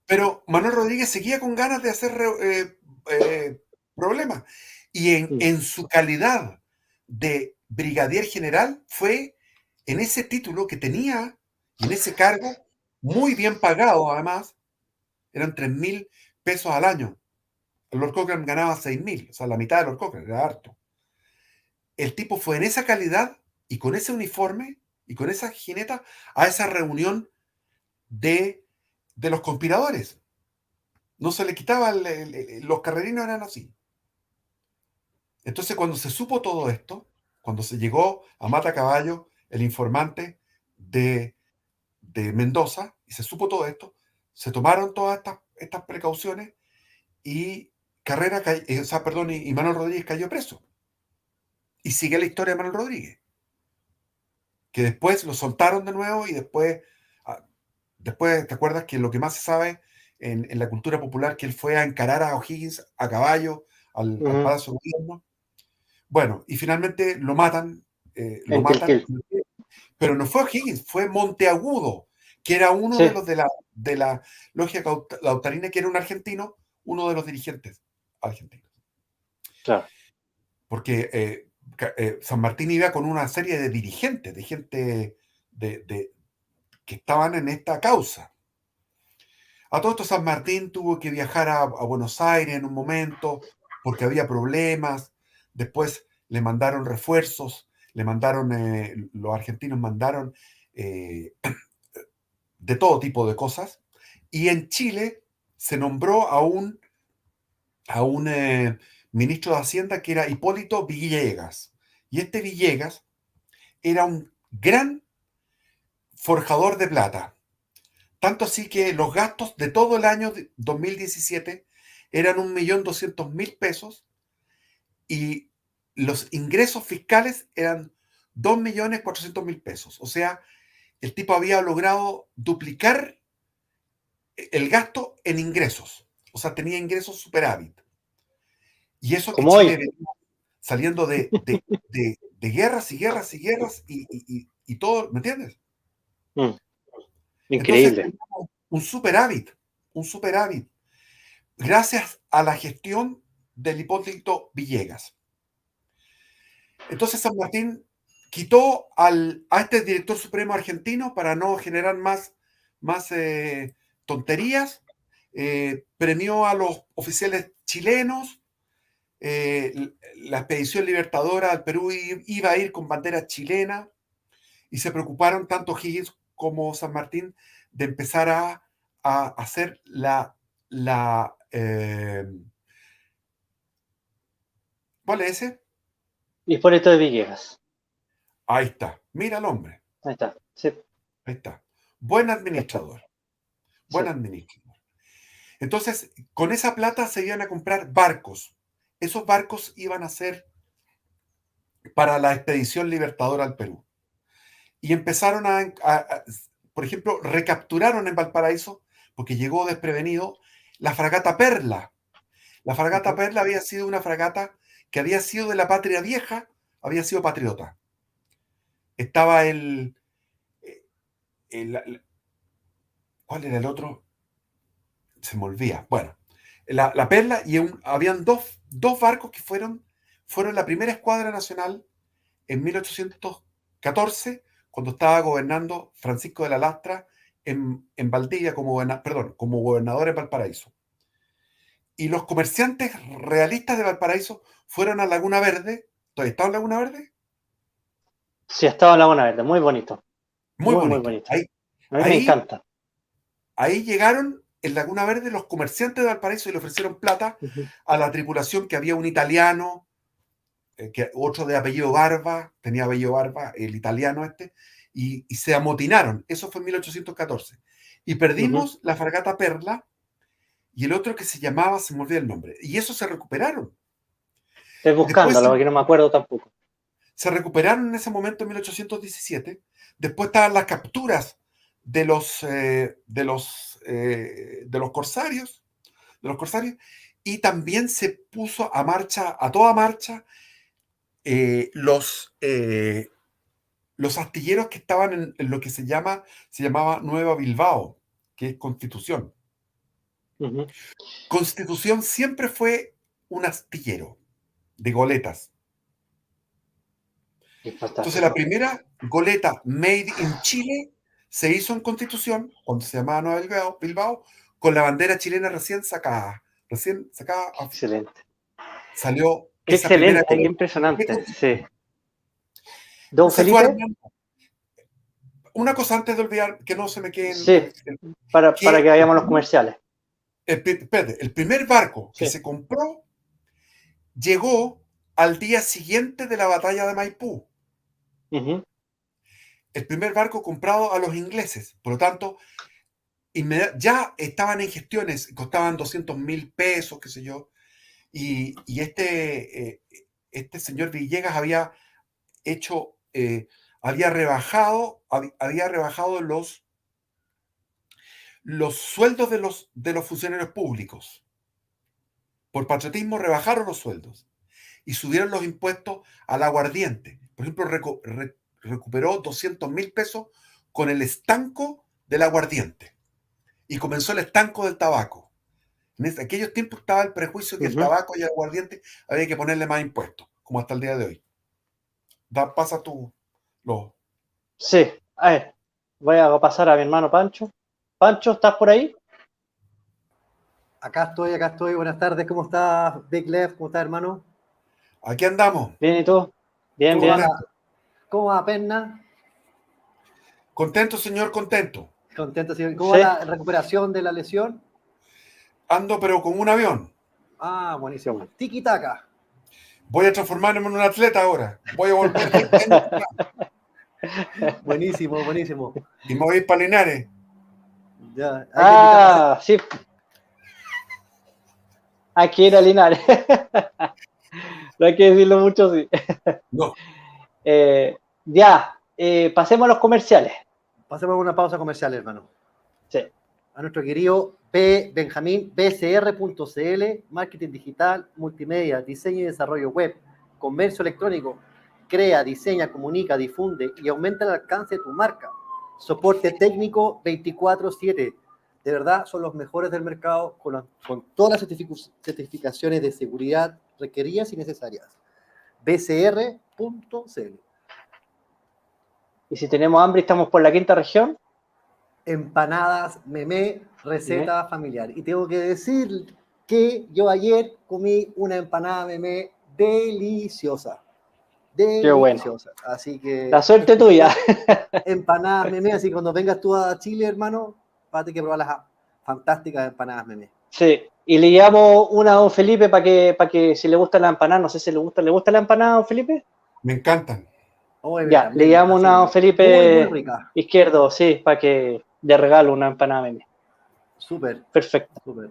Pero Manuel Rodríguez seguía con ganas de hacer problemas. Y en su calidad de brigadier general fue en ese título que tenía y en ese cargo, muy bien pagado además, eran 3.000 pesos al año. Lord Cochrane ganaba 6.000, o sea, la mitad de Lord Cochrane, era harto. El tipo fue en esa calidad y con ese uniforme y con esa jineta a esa reunión de los conspiradores. No se le quitaba, los carrerinos eran así. Entonces, cuando se supo todo esto, cuando se llegó a Matacaballo, el informante de Mendoza, y se supo todo esto, se tomaron todas estas precauciones y y Manuel Rodríguez cayó preso. Y sigue la historia de Manuel Rodríguez, que después lo soltaron de nuevo y después, ¿te acuerdas que lo que más se sabe en la cultura popular, que él fue a encarar a O'Higgins a caballo al Palacio de Gobierno? Bueno, y finalmente lo matan, En Kilkil. pero no fue O'Higgins, fue Monteagudo, que era uno de Sí, los de la logia lautarina, que era un argentino, uno de los dirigentes argentinos. claro. Porque San Martín iba con una serie de dirigentes, de gente que estaban en esta causa. A todo esto San Martín tuvo que viajar a Buenos Aires en un momento porque había problemas. Después le mandaron refuerzos, los argentinos mandaron eh, de todo tipo de cosas. Y en Chile se nombró a un ministro de Hacienda que era Hipólito Villegas. Y este Villegas era un gran forjador de plata. Tanto así que los gastos de todo el año 2017 eran 1.200.000 pesos y los ingresos fiscales eran 2.400.000 pesos. O sea, el tipo había logrado duplicar el gasto en ingresos. O sea, tenía ingresos superávit. Y eso que Como Chile hoy. venía saliendo de guerras y guerras y guerras y todo, ¿me entiendes? Mm, Entonces increíble. teníamos un superávit, gracias a la gestión del Hipólito Villegas. Entonces San Martín quitó a este director supremo argentino para no generar más tonterías, premió a los oficiales chilenos, la expedición libertadora al Perú iba a ir con bandera chilena y se preocuparon tanto Higgins como San Martín de empezar a hacer ¿cuál es ese? Hipólito de Villegas. Ahí está, mira el hombre, Ahí está. Sí, ahí está. Buen perfecto. administrador, Sí. buen administrador. Entonces, con esa plata se iban a comprar barcos. Esos barcos iban a ser para la expedición libertadora al Perú. Y empezaron por ejemplo, recapturaron en Valparaíso, porque llegó desprevenido, la fragata Perla. La fragata Ujú. Perla había sido una fragata que había sido de la patria vieja, había sido patriota. Estaba ¿cuál era el otro? Se me olvida. Bueno, la Perla y habían dos barcos que fueron la primera escuadra nacional en 1814, cuando estaba gobernando Francisco de la Lastra en Valdivia como gobernador en Valparaíso. Y los comerciantes realistas de Valparaíso fueron a Laguna Verde. ¿Todavía está en Laguna Verde? Sí, estaba en Laguna Verde. Muy bonito. Muy Muy, muy bonito. bonito. Ahí, A mí me ahí, encanta. ahí llegaron en Laguna Verde los comerciantes de Valparaíso y le ofrecieron plata Ujú. a la tripulación, que había un italiano, otro de apellido Barba, tenía apellido Barba, el italiano este, y se amotinaron. Eso fue en 1814. Y Ujú. perdimos la fragata Perla y el otro que se llamaba, se me olvida el nombre. Y eso se recuperaron. Estoy Después buscándolo porque no me acuerdo tampoco. se recuperaron en ese momento en 1817. Después estaban las capturas de los corsarios, y también se puso a toda marcha, eh, los, eh, los astilleros que estaban en lo que se llamaba Nueva Bilbao, que es Constitución. Ujú. Constitución siempre fue un astillero de goletas. Es Entonces, la fantástico. primera goleta made in Chile se hizo en Constitución, cuando se llamaba Nueva Bilbao, con la bandera chilena recién sacada. Recién sacada, Excelente. salió Qué esa primera excelente, qué goleta de impresionante. Sí. Constitución. Don Se fue Felipe, armando. Una cosa antes de olvidar, que no se me quede sí, para que que vayamos a los comerciales. espérate, el primer barco que Sí. se compró llegó al día siguiente de la batalla de Maipú. Ujú. El primer barco comprado a los ingleses. Por lo tanto, ya estaban en gestiones, costaban 200.000 pesos, qué sé yo, y este señor Villegas hecho, había rebajado los sueldos de los funcionarios públicos. Por patriotismo rebajaron los sueldos y subieron los impuestos al aguardiente. Por ejemplo, recuperó 200.000 pesos con el estanco del aguardiente y comenzó el estanco del tabaco. En aquellos tiempos estaba el prejuicio que el tabaco y el aguardiente había que ponerle más impuestos, como hasta el día de hoy. Pasa tú. Sí, a ver, voy a pasar a mi hermano Pancho. Pancho, ¿estás por ahí? Acá estoy. Buenas tardes, ¿cómo estás, Big Left? ¿Cómo estás, hermano? Aquí andamos. Bien, ¿y tú? Bien, ¿Cómo bien. ¿Cómo va, Perna? Contento, señor, contento. Contento, señor. ¿Cómo Sí. va la recuperación de la lesión? Ando, pero como un avión. Ah, buenísimo. Tiki-taka. Voy a transformarme en un atleta ahora. Voy a volver 20 años atrás. Buenísimo, buenísimo. Y me voy a ir para Linares. Ya, hay que invitar a hacer... Sí. Aquí era Linares. No hay que decirlo mucho, sí. No. Pasemos a los comerciales. Pasemos a una pausa comercial, hermano. Sí. A nuestro querido Benjamín, bcr.cl, marketing digital, multimedia, diseño y desarrollo web, comercio electrónico. Crea, diseña, comunica, difunde y aumenta el alcance de tu marca. Soporte técnico 24/7. De verdad, son los mejores del mercado con todas las certificaciones de seguridad requeridas y necesarias. bcr.cl. Y si tenemos hambre y estamos por la quinta región. Empanadas Memé, receta familiar. Y tengo que decir que yo ayer comí una empanada Memé deliciosa. Deliciosa. Qué bueno. Así que... La suerte tuya. Empanadas Memé, así que cuando vengas tú a Chile, hermano, vas a tener que probar las fantásticas empanadas Memé. Sí, y le llamo una a don Felipe para que si le gusta la empanada, no sé si ¿le gusta la empanada a don Felipe? Me encantan. Ya, le llamo una a don Felipe muy rica. Izquierdo, sí, para que le regalo una empanada Memé. Súper. Perfecto. Súper.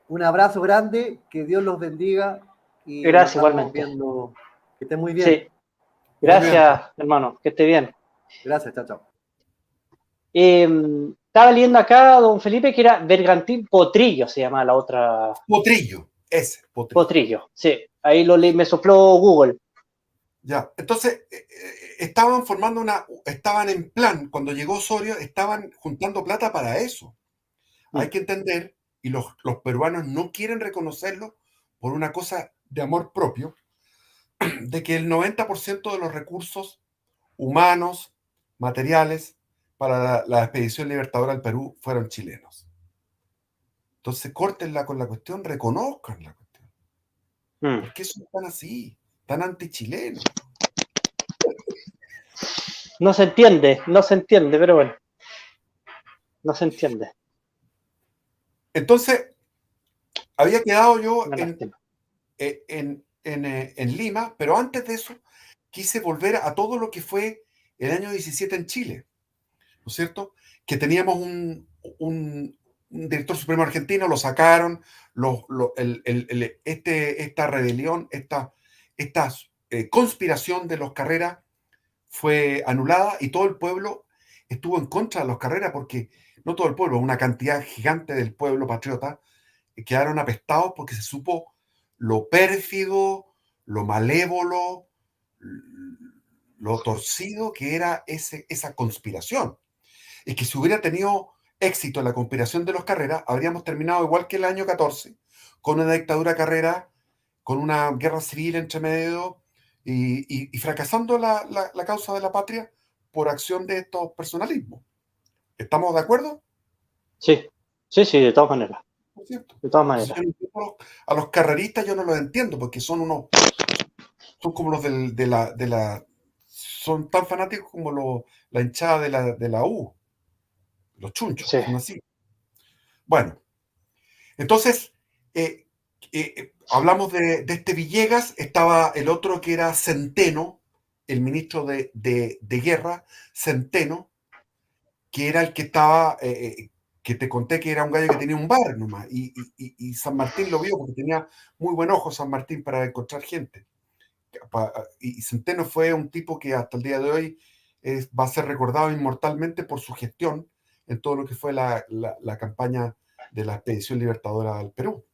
Un abrazo grande, que Dios los bendiga. Y gracias, igualmente. Viendo. Que estén muy bien. Sí. Gracias, hermano, que esté bien. Gracias, chao, chao. Estaba leyendo acá, don Felipe, que era Bergantín Potrillo, se llama la otra. Potrillo, ese, Potrillo. Potrillo, sí. Ahí me sopló Google. Ya, entonces estaban en plan, cuando llegó Osorio, estaban juntando plata para eso. Hay que entender, y los peruanos no quieren reconocerlo por una cosa de amor propio, de que el 90% de los recursos humanos, materiales, para la expedición libertadora al Perú fueron chilenos. Entonces, córtenla con la cuestión, reconozcan la cuestión. ¿Por qué son tan así, tan antichilenos? No se entiende, pero bueno. No se entiende. Entonces, había quedado yo en Lima, pero antes de eso quise volver a todo lo que fue el año 17 en Chile, ¿no es cierto? Que teníamos un director supremo argentino, lo sacaron, esta rebelión, esta conspiración de los Carrera fue anulada y todo el pueblo estuvo en contra de los Carrera, porque no todo el pueblo, una cantidad gigante del pueblo patriota quedaron apestados porque se supo lo pérfido, lo malévolo, lo torcido que era esa conspiración. Es que si hubiera tenido éxito la conspiración de los Carrera, habríamos terminado igual que el año 14, con una dictadura Carrera, con una guerra civil entre medio y fracasando la causa de la patria por acción de estos personalismos. ¿Estamos de acuerdo? Sí, de todas maneras. De todas maneras. A los carreristas yo no los entiendo, porque son como los son tan fanáticos como la hinchada de la U, los chunchos, sí. son así. Bueno, entonces, hablamos de este Villegas, estaba el otro que era Centeno, el ministro de Guerra, Centeno, que era el que estaba, que te conté que era un gallo que tenía un bar nomás, y San Martín lo vio porque tenía muy buen ojo San Martín para encontrar gente. Y Centeno fue un tipo que hasta el día de hoy va a ser recordado inmortalmente por su gestión en todo lo que fue la campaña de la expedición libertadora al Perú.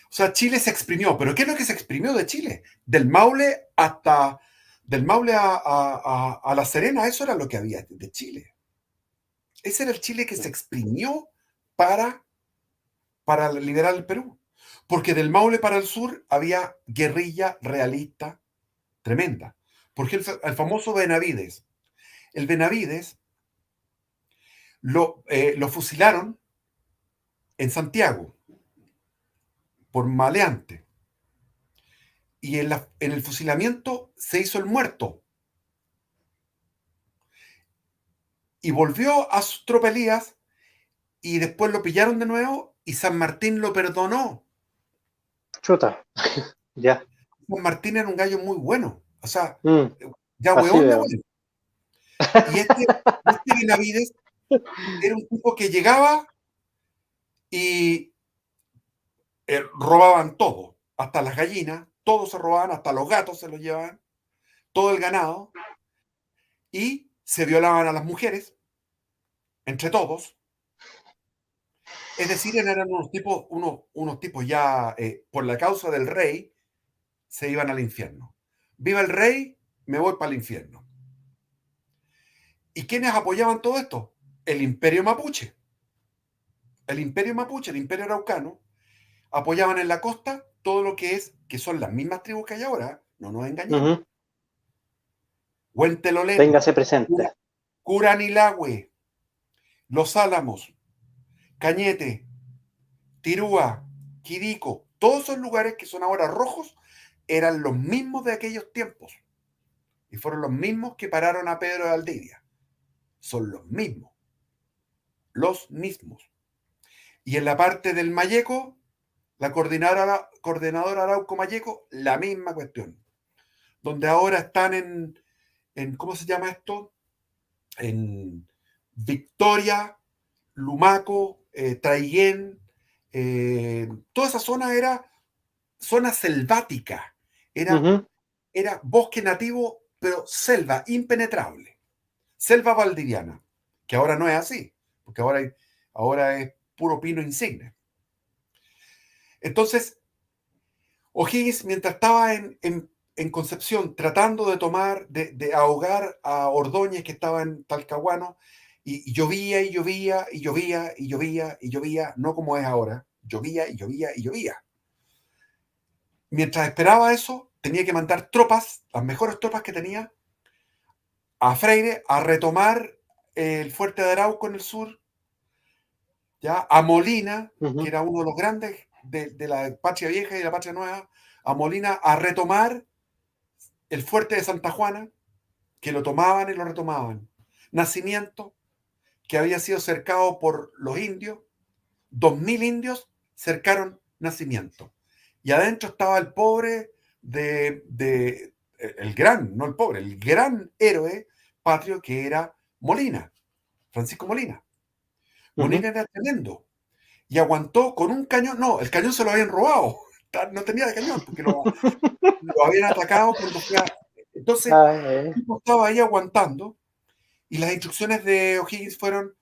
O sea, Chile se exprimió, pero ¿qué es lo que se exprimió de Chile? Del Maule a La Serena, eso era lo que había de Chile. Ese era el Chile que se exprimió para liberar el Perú. Porque del Maule para el sur había guerrilla realista tremenda. Porque el famoso Benavides. El Benavides lo fusilaron en Santiago por maleante. Y en el fusilamiento se hizo el muerto. Y volvió a sus tropelías y después lo pillaron de nuevo y San Martín lo perdonó. Chuta, ya. San Martín era un gallo muy bueno. O sea, Mm, ya así hueón de veo. bueno. Y este Benavides era un tipo que llegaba y robaban todo, hasta las gallinas, todo se robaban, hasta los gatos se los llevaban, todo el ganado, y se violaban a las mujeres, entre todos. Es decir, eran unos tipos ya, por la causa del rey, se iban al infierno. Viva el rey, me voy para el infierno. ¿Y quiénes apoyaban todo esto? El imperio mapuche. El imperio mapuche, el imperio araucano, apoyaban en la costa todo lo que son las mismas tribus que hay ahora, no nos engañemos. Ujú. Huentelolén, Téngase presente. Curanilahue, Los Álamos, Cañete, Tirúa, Quirico, todos esos lugares que son ahora rojos eran los mismos de aquellos tiempos. Y fueron los mismos que pararon a Pedro de Valdivia. Son los mismos. Los mismos. Y en la parte del Mayeco, la coordinadora Arauco-Mayeco, la misma cuestión. Donde ahora están en ¿cómo se llama esto? En Victoria, Lumaco, Traiguén, toda esa zona era zona selvática, Ujú. era bosque nativo, pero selva impenetrable, selva valdiviana, que ahora no es así, porque ahora es puro pino insigne. Entonces, O'Higgins, mientras estaba en Concepción, tratando de de ahogar a Ordóñez, que estaba en Talcahuano, y llovía y llovía y llovía y llovía y llovía, no como es ahora, llovía y llovía y llovía. Mientras esperaba eso, tenía que mandar tropas, las mejores tropas que tenía, a Freire a retomar el fuerte de Arauco en el sur, ya a Molina, que Ujú. era uno de los grandes de la Patria Vieja y la Patria Nueva, a Molina a retomar el fuerte de Santa Juana, que lo tomaban y lo retomaban. Nacimiento, que había sido cercado por los indios, 2000 indios cercaron Nacimiento. Y adentro estaba el pobre el gran, no el pobre, el gran héroe patrio que era Molina, Francisco Molina. Ujú. Molina era tremendo y aguantó con un cañón, no, el cañón se lo habían robado, no tenía de cañón porque lo habían atacado cuando fue a... Entonces, Ah, el tipo estaba ahí aguantando y las instrucciones de O'Higgins fueron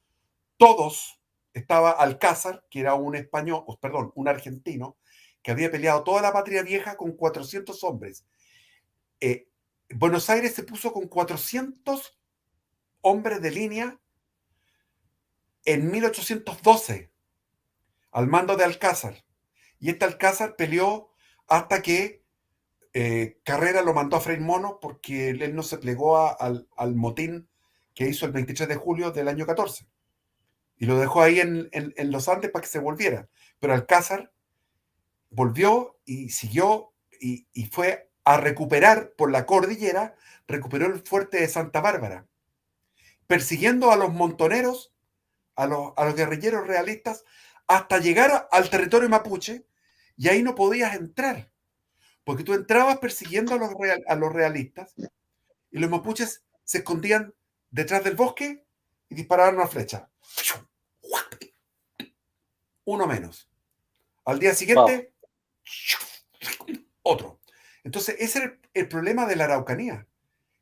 todos. Estaba Alcázar, que era un español, perdón, un argentino, que había peleado toda la patria vieja con 400 hombres. Eh, Buenos Aires se puso con 400 hombres de línea en 1812, al mando de Alcázar. Y este Alcázar peleó hasta que Carrera lo mandó a freír mono porque él no se plegó al motín que hizo el 23 de julio del año 14. Y lo dejó ahí en los Andes para que se volviera. Pero Alcázar volvió y siguió y fue a recuperar por la cordillera, recuperó el fuerte de Santa Bárbara, persiguiendo a los montoneros, a los guerrilleros realistas, hasta llegar al territorio mapuche, y ahí no podías entrar, porque tú entrabas persiguiendo a los realistas, y los mapuches se escondían detrás del bosque y disparaban una flecha. Uno menos. Al día wow. siguiente, otro. Entonces, ese era el problema de la Araucanía,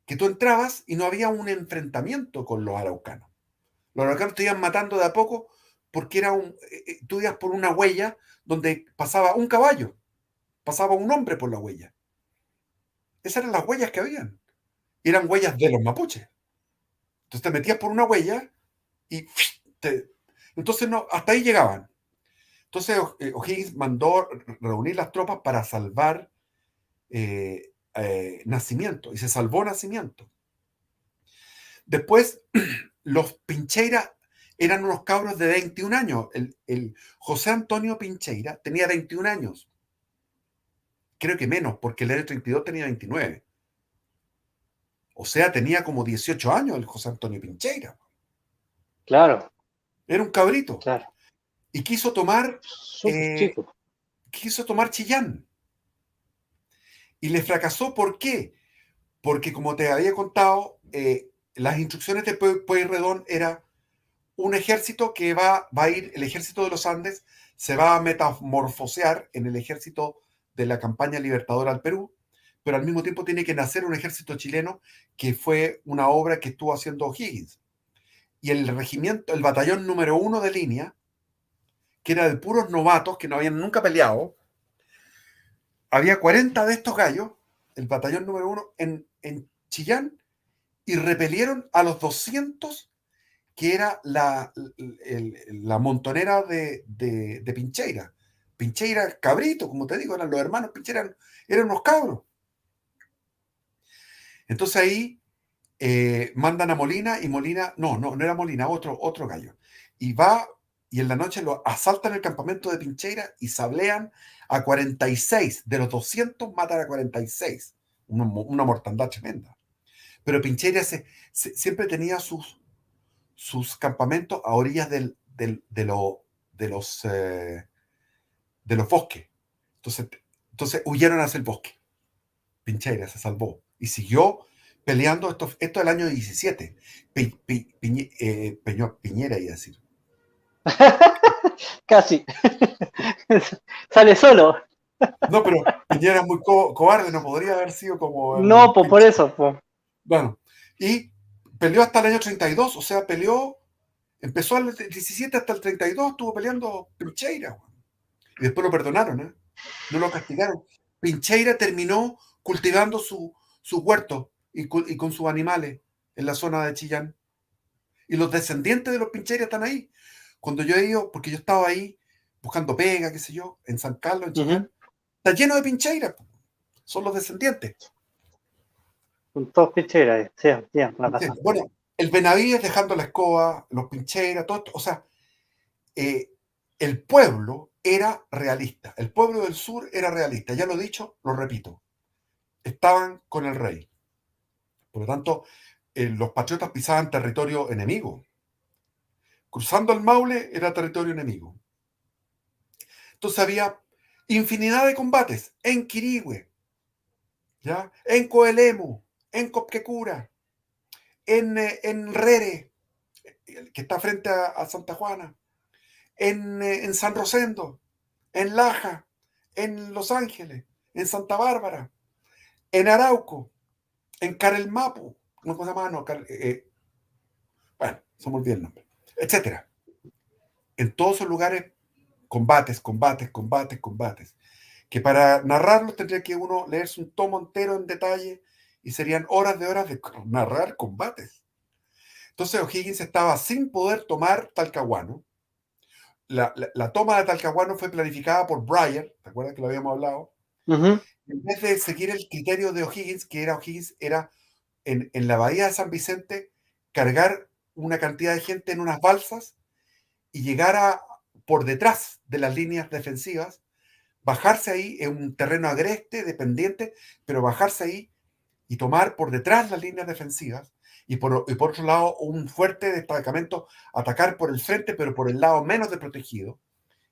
que tú entrabas y no había un enfrentamiento con los araucanos. Los araucanos te iban matando de a poco porque tú ibas por una huella donde pasaba un caballo, pasaba un hombre por la huella. Esas eran las huellas que habían. Eran huellas de los mapuches. Entonces te metías por una huella y entonces no, hasta ahí llegaban. Entonces O'Higgins mandó reunir las tropas para salvar Nacimiento, y se salvó Nacimiento. Después, los Pincheira eran unos cabros de 21 años. El José Antonio Pincheira tenía 21 años. Creo que menos, porque el L32 tenía 29. O sea, tenía como 18 años el José Antonio Pincheira. Claro, Era un cabrito. claro. Y quiso tomar Súper chico. Chillán. Y le fracasó. ¿Por qué? Porque, como te había contado, las instrucciones de Pueyrredón era un ejército que va a ir, el ejército de los Andes se va a metamorfosear en el ejército de la campaña libertadora al Perú, pero al mismo tiempo tiene que nacer un ejército chileno, que fue una obra que estuvo haciendo O'Higgins. Y el regimiento, el batallón número 1 de línea, que era de puros novatos que no habían nunca peleado, había 40 de estos gallos, el batallón número 1 en Chillán, y repelieron a los 200 que era la montonera de Pincheira. Pincheira, cabrito, como te digo, eran los hermanos Pincheira, eran unos cabros. Entonces ahí mandan a Molina, y Molina, no era Molina, otro gallo. Y va, y en la noche lo asaltan el campamento de Pincheira y sablean a 46. De los 200 matan a 46. Una mortandad tremenda. Pero Pincheira siempre tenía sus campamentos a orillas de los bosques. Entonces huyeron hacia el bosque. Pincheira se salvó y siguió peleando. Esto del año 17. Piñera, iba a decir. Casi. Sale solo. No, pero Piñera es muy cobarde, no podría haber sido como No, pues por eso. Pues. Bueno, y peleó hasta el año 32, o sea, empezó al 17 hasta el 32, estuvo peleando Pincheira. Y después lo perdonaron, ¿eh? No lo castigaron. Pincheira terminó cultivando su huerto y con sus animales en la zona de Chillán. Y los descendientes de los Pincheira están ahí. Cuando yo he ido, porque yo estaba ahí buscando pega, qué sé yo, en San Carlos, en Chillán, está lleno de Pincheira. Son los descendientes. Con todos Pincheira. Sí, la razón. Bueno, el Benavides dejando la escoba, los Pincheira, todo esto. O sea, el pueblo era realista. El pueblo del sur era realista. Ya lo he dicho, lo repito. Estaban con el rey. Por lo tanto, los patriotas pisaban territorio enemigo. Cruzando el Maule era territorio enemigo. Entonces había infinidad de combates en Quirihue, ¿ya? En Coelemu, en Copquecura, en Rere, que está frente a Santa Juana, en San Rosendo, en Laja, en Los Ángeles, en Santa Bárbara, en Arauco, en Carelmapu, no se llama, no, bueno, se me olvidó el nombre, etcétera. En todos esos lugares, combates, que para narrarlos tendría que uno leerse un tomo entero en detalle y serían horas de narrar combates. Entonces O'Higgins estaba sin poder tomar Talcahuano. La toma de Talcahuano fue planificada por Breyer, ¿te acuerdas que lo habíamos hablado? En vez de seguir el criterio de O'Higgins, era en la bahía de San Vicente cargar una cantidad de gente en unas balsas y llegar por detrás de las líneas defensivas, bajarse ahí en un terreno agreste, dependiente, pero bajarse ahí y tomar por detrás las líneas defensivas, y por otro lado un fuerte destacamento atacar por el frente, pero por el lado menos desprotegido.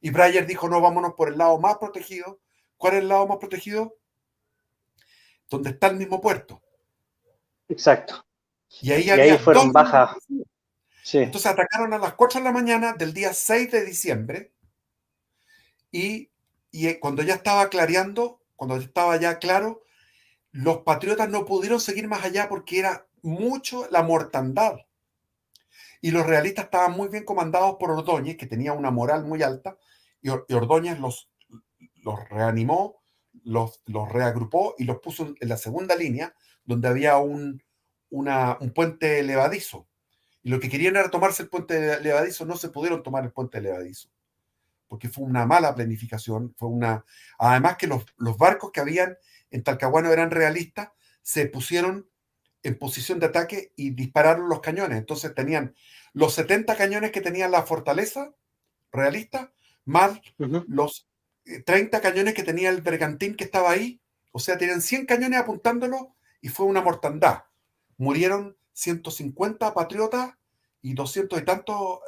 Y Breyer dijo, no, vámonos por el lado más protegido. ¿Cuál es el lado más protegido? Donde está el mismo puerto. Exacto. Y ahí había fueron bajas. Sí. Entonces atacaron a las 4 de la mañana del día 6 de diciembre, y cuando ya estaba clareando, cuando estaba ya claro, los patriotas no pudieron seguir más allá porque era mucho la mortandad. Y los realistas estaban muy bien comandados por Ordóñez, que tenía una moral muy alta, y Ordóñez los reanimó, los reagrupó y los puso en la segunda línea, donde había un puente levadizo. Y lo que querían era tomarse el puente levadizo, no se pudieron tomar el puente levadizo, porque fue una mala planificación, además que los barcos que habían en Talcahuano eran realistas, se pusieron en posición de ataque y dispararon los cañones. Entonces tenían los 70 cañones que tenía la fortaleza realista, más los 30 cañones que tenía el bergantín que estaba ahí. O sea, tenían 100 cañones apuntándolo y fue una mortandad. Murieron 150 patriotas y 200 y tantos,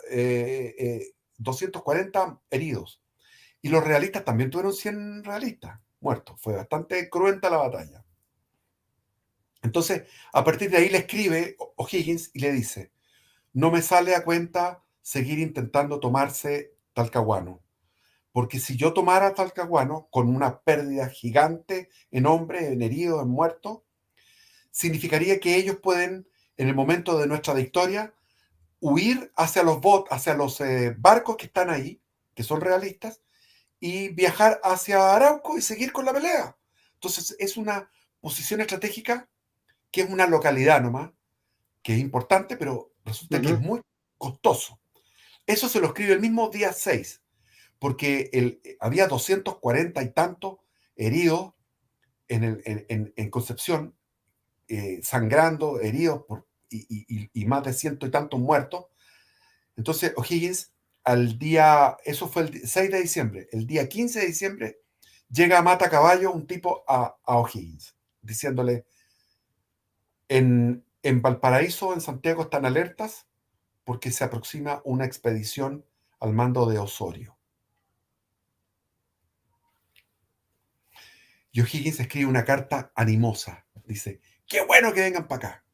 240 heridos. Y los realistas también tuvieron 100 realistas muertos. Fue bastante cruenta la batalla. Entonces, a partir de ahí le escribe O'Higgins y le dice: no me sale a cuenta seguir intentando tomarse Talcahuano, porque si yo tomara Talcahuano con una pérdida gigante en hombres, en heridos, en muertos, significaría que ellos pueden, en el momento de nuestra victoria, huir hacia los barcos que están ahí, que son realistas, y viajar hacia Arauco y seguir con la pelea. Entonces es una posición estratégica que es una localidad nomás, que es importante, pero resulta que es muy costoso. Eso se lo escribe el mismo día 6, porque había 240 y tantos heridos en Concepción, sangrando, heridos y más de 100 y tantos muertos. Entonces O'Higgins, eso fue el 6 de diciembre, el día 15 de diciembre, llega a Mata Caballo un tipo a O'Higgins, diciéndole: en Valparaíso, en Santiago, están alertas porque se aproxima una expedición al mando de Osorio. Y O'Higgins escribe una carta animosa. Dice: qué bueno que vengan para acá,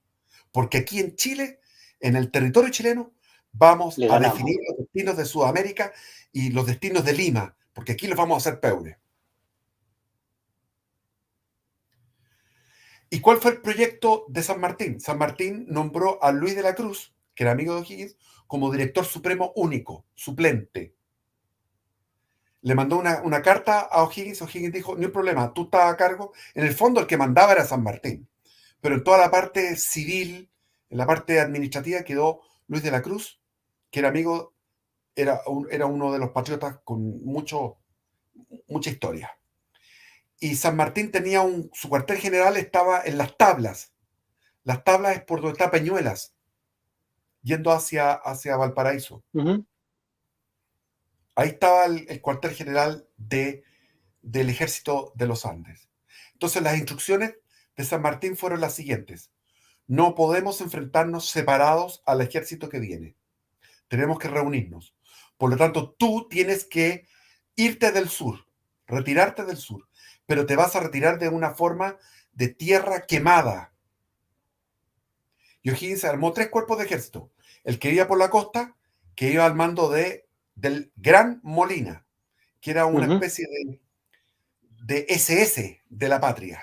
porque aquí en Chile, en el territorio chileno, vamos a definir los destinos de Sudamérica y los destinos de Lima, porque aquí los vamos a hacer peores. ¿Y cuál fue el proyecto de San Martín? San Martín nombró a Luis de la Cruz, que era amigo de O'Higgins, como director supremo único, suplente. Le mandó una carta a O'Higgins. O'Higgins dijo: no hay problema, tú estás a cargo. En el fondo el que mandaba era San Martín, pero en toda la parte civil, en la parte administrativa, quedó Luis de la Cruz, que era amigo, era uno de los patriotas con mucha historia. Y San Martín tenía su cuartel general estaba en Las Tablas. Las Tablas es por donde está Peñuelas, yendo hacia Valparaíso. Ahí estaba el cuartel general del ejército de los Andes. Entonces las instrucciones de San Martín fueron las siguientes: no podemos enfrentarnos separados al ejército que viene. Tenemos que reunirnos. Por lo tanto, tú tienes que irte del sur, retirarte del sur, pero te vas a retirar de una forma de tierra quemada. Y O'Higgins armó 3 cuerpos de ejército: el que iba por la costa, que iba al mando del Gran Molina, que era una especie de SS de la patria.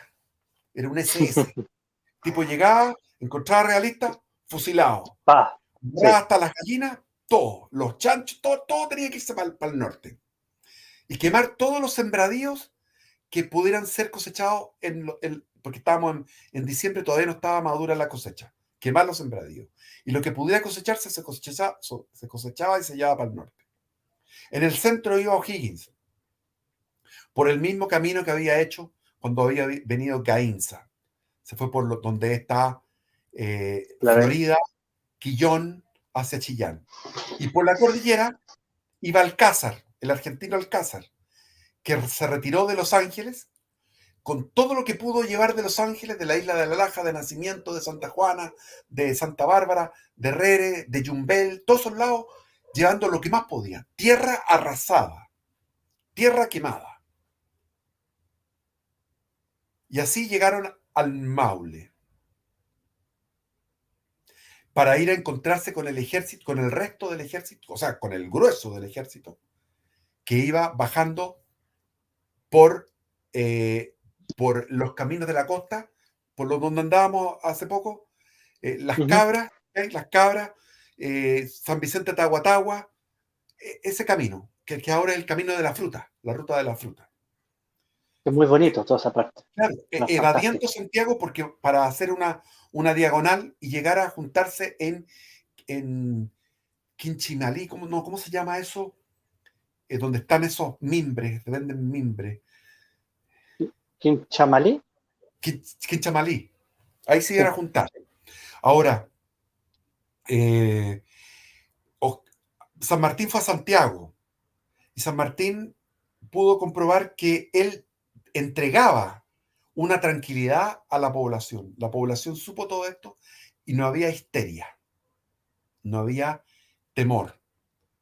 Era un SS. Tipo llegaba, encontraba realistas, fusilado. Hasta las gallinas, todo. Los chanchos, todo tenía que irse para el norte. Y quemar todos los sembradíos que pudieran ser cosechados, porque estábamos en diciembre, todavía no estaba madura la cosecha. Quemar los sembradíos. Y lo que pudiera cosecharse se cosechaba y se llevaba para el norte. En el centro iba O'Higgins, por el mismo camino que había hecho cuando había venido Gainza. Se fue por donde está Florida, Quillón, hacia Chillán. Y por la cordillera iba Alcázar, el argentino Alcázar, que se retiró de Los Ángeles con todo lo que pudo llevar de Los Ángeles, de la isla de La Laja, de Nacimiento, de Santa Juana, de Santa Bárbara, de Rere, de Yumbel, todos esos lados, llevando lo que más podía. Tierra arrasada, tierra quemada. Y así llegaron al Maule, para ir a encontrarse con el ejército, con el resto del ejército, o sea, con el grueso del ejército, que iba bajando por los caminos de la costa, por los donde andábamos hace poco, Las Cabras, San Vicente Tahuatahua, ese camino, que ahora es el camino de la fruta, la ruta de la fruta. Es muy bonito toda esa parte. Claro, evadiendo Santiago, porque para hacer una diagonal y llegar a juntarse en en Quinchimalí, ¿cómo se llama eso? Donde están esos mimbres, venden mimbre. ¿Quinchamalí? Quinchamalí. Ahí se iban Sí. a juntar. Ahora, San Martín fue a Santiago y San Martín pudo comprobar que él entregaba una tranquilidad a la población. La población supo todo esto y no había histeria, no había temor,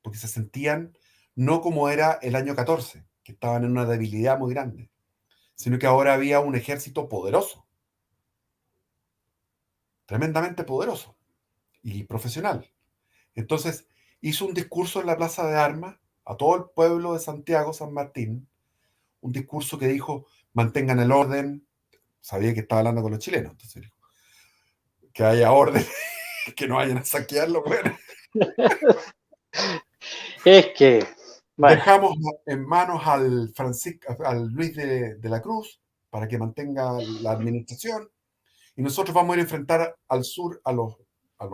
porque se sentían no como era el año 14, que estaban en una debilidad muy grande, sino que ahora había un ejército poderoso, tremendamente poderoso y profesional. Entonces hizo un discurso en la Plaza de Armas a todo el pueblo de Santiago, San Martín, un discurso que dijo, mantengan el orden. Sabía que estaba hablando con los chilenos, entonces dijo, que haya orden, que no vayan a saquearlo. Bueno, Es que, bueno, dejamos en manos al Luis de la Cruz para que mantenga la administración y nosotros vamos a ir a enfrentar al sur a los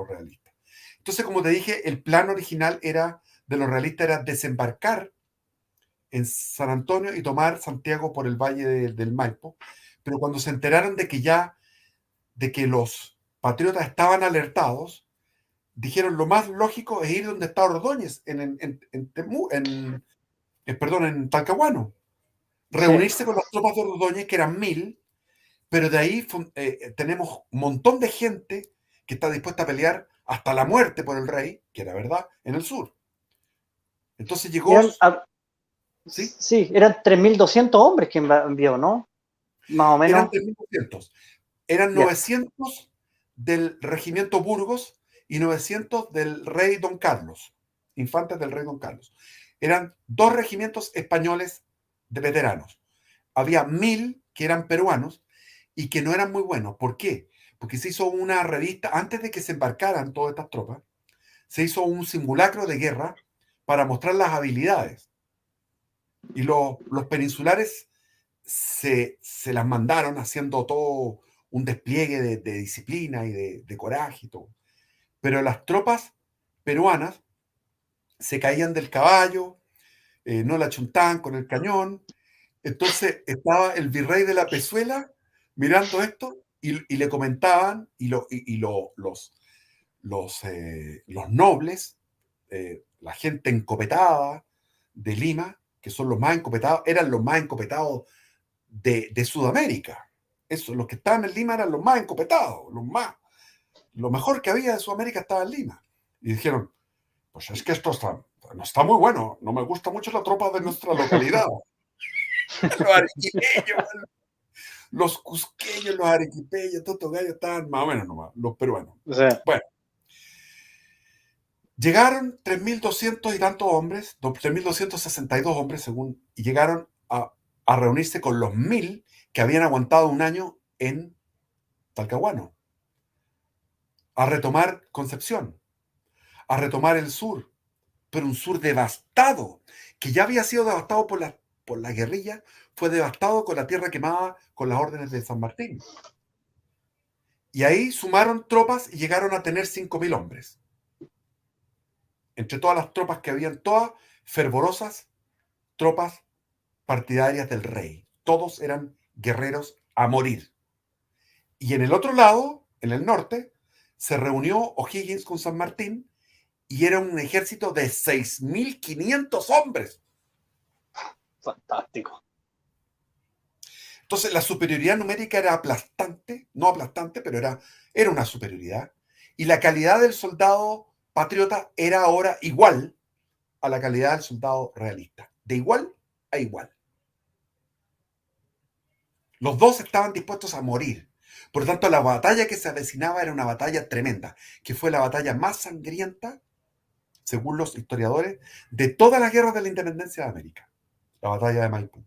realistas. Entonces, como te dije, el plan original de los realistas era desembarcar en San Antonio y tomar Santiago por el valle del Maipo, pero cuando se enteraron de que los patriotas estaban alertados, dijeron lo más lógico es ir donde está Ordóñez, en Talcahuano, sí. reunirse con las tropas de Ordóñez, que eran 1000, pero de ahí tenemos un montón de gente que está dispuesta a pelear hasta la muerte por el rey, que era verdad, en el sur. Entonces llegó, Eran, ¿sí? sí, eran 3.200 hombres que envió, ¿no? Más o Eran menos. 3.200. Eran Ya. 900 del regimiento Burgos y 900 del rey Don Carlos, infantes del rey Don Carlos. Eran 2 regimientos españoles de veteranos. Había 1000 que eran peruanos y que no eran muy buenos. ¿Por qué? Porque se hizo una revista, antes de que se embarcaran todas estas tropas, se hizo un simulacro de guerra para mostrar las habilidades. Y los peninsulares se las mandaron haciendo todo un despliegue de disciplina y de coraje y todo. Pero las tropas peruanas se caían del caballo, no la chuntaban con el cañón. Entonces estaba el virrey de la Pezuela mirando esto y le comentaban, los nobles, la gente encopetada de Lima, que son los más encopetados, eran los más encopetados de Sudamérica. Eso, los que estaban en Lima eran los más encopetados, lo mejor que había de Sudamérica estaba en Lima. Y dijeron, pues es que no está muy bueno, no me gusta mucho la tropa de nuestra localidad. Los arequipeños, los cusqueños, los arequipeños, todos estos gallos estaban más o menos nomás, los peruanos. Sí. Bueno, llegaron 3.200 y tantos hombres, 3.262 hombres según, y llegaron a reunirse con los 1000 que habían aguantado un año en Talcahuano, a retomar Concepción, a retomar el sur, pero un sur devastado, que ya había sido devastado por la guerrilla, fue devastado con la tierra quemada con las órdenes de San Martín. Y ahí sumaron tropas y llegaron a tener 5.000 hombres. Entre todas las tropas que habían, todas fervorosas tropas partidarias del rey. Todos eran guerreros a morir. Y en el otro lado, en el norte, se reunió O'Higgins con San Martín y era un ejército de 6.500 hombres. Fantástico. Entonces la superioridad numérica era aplastante, no aplastante, pero era una superioridad. Y la calidad del soldado patriota era ahora igual a la calidad del soldado realista. De igual a igual. Los dos estaban dispuestos a morir. Por lo tanto, la batalla que se avecinaba era una batalla tremenda, que fue la batalla más sangrienta, según los historiadores, de todas las guerras de la independencia de América. La batalla de Maipú.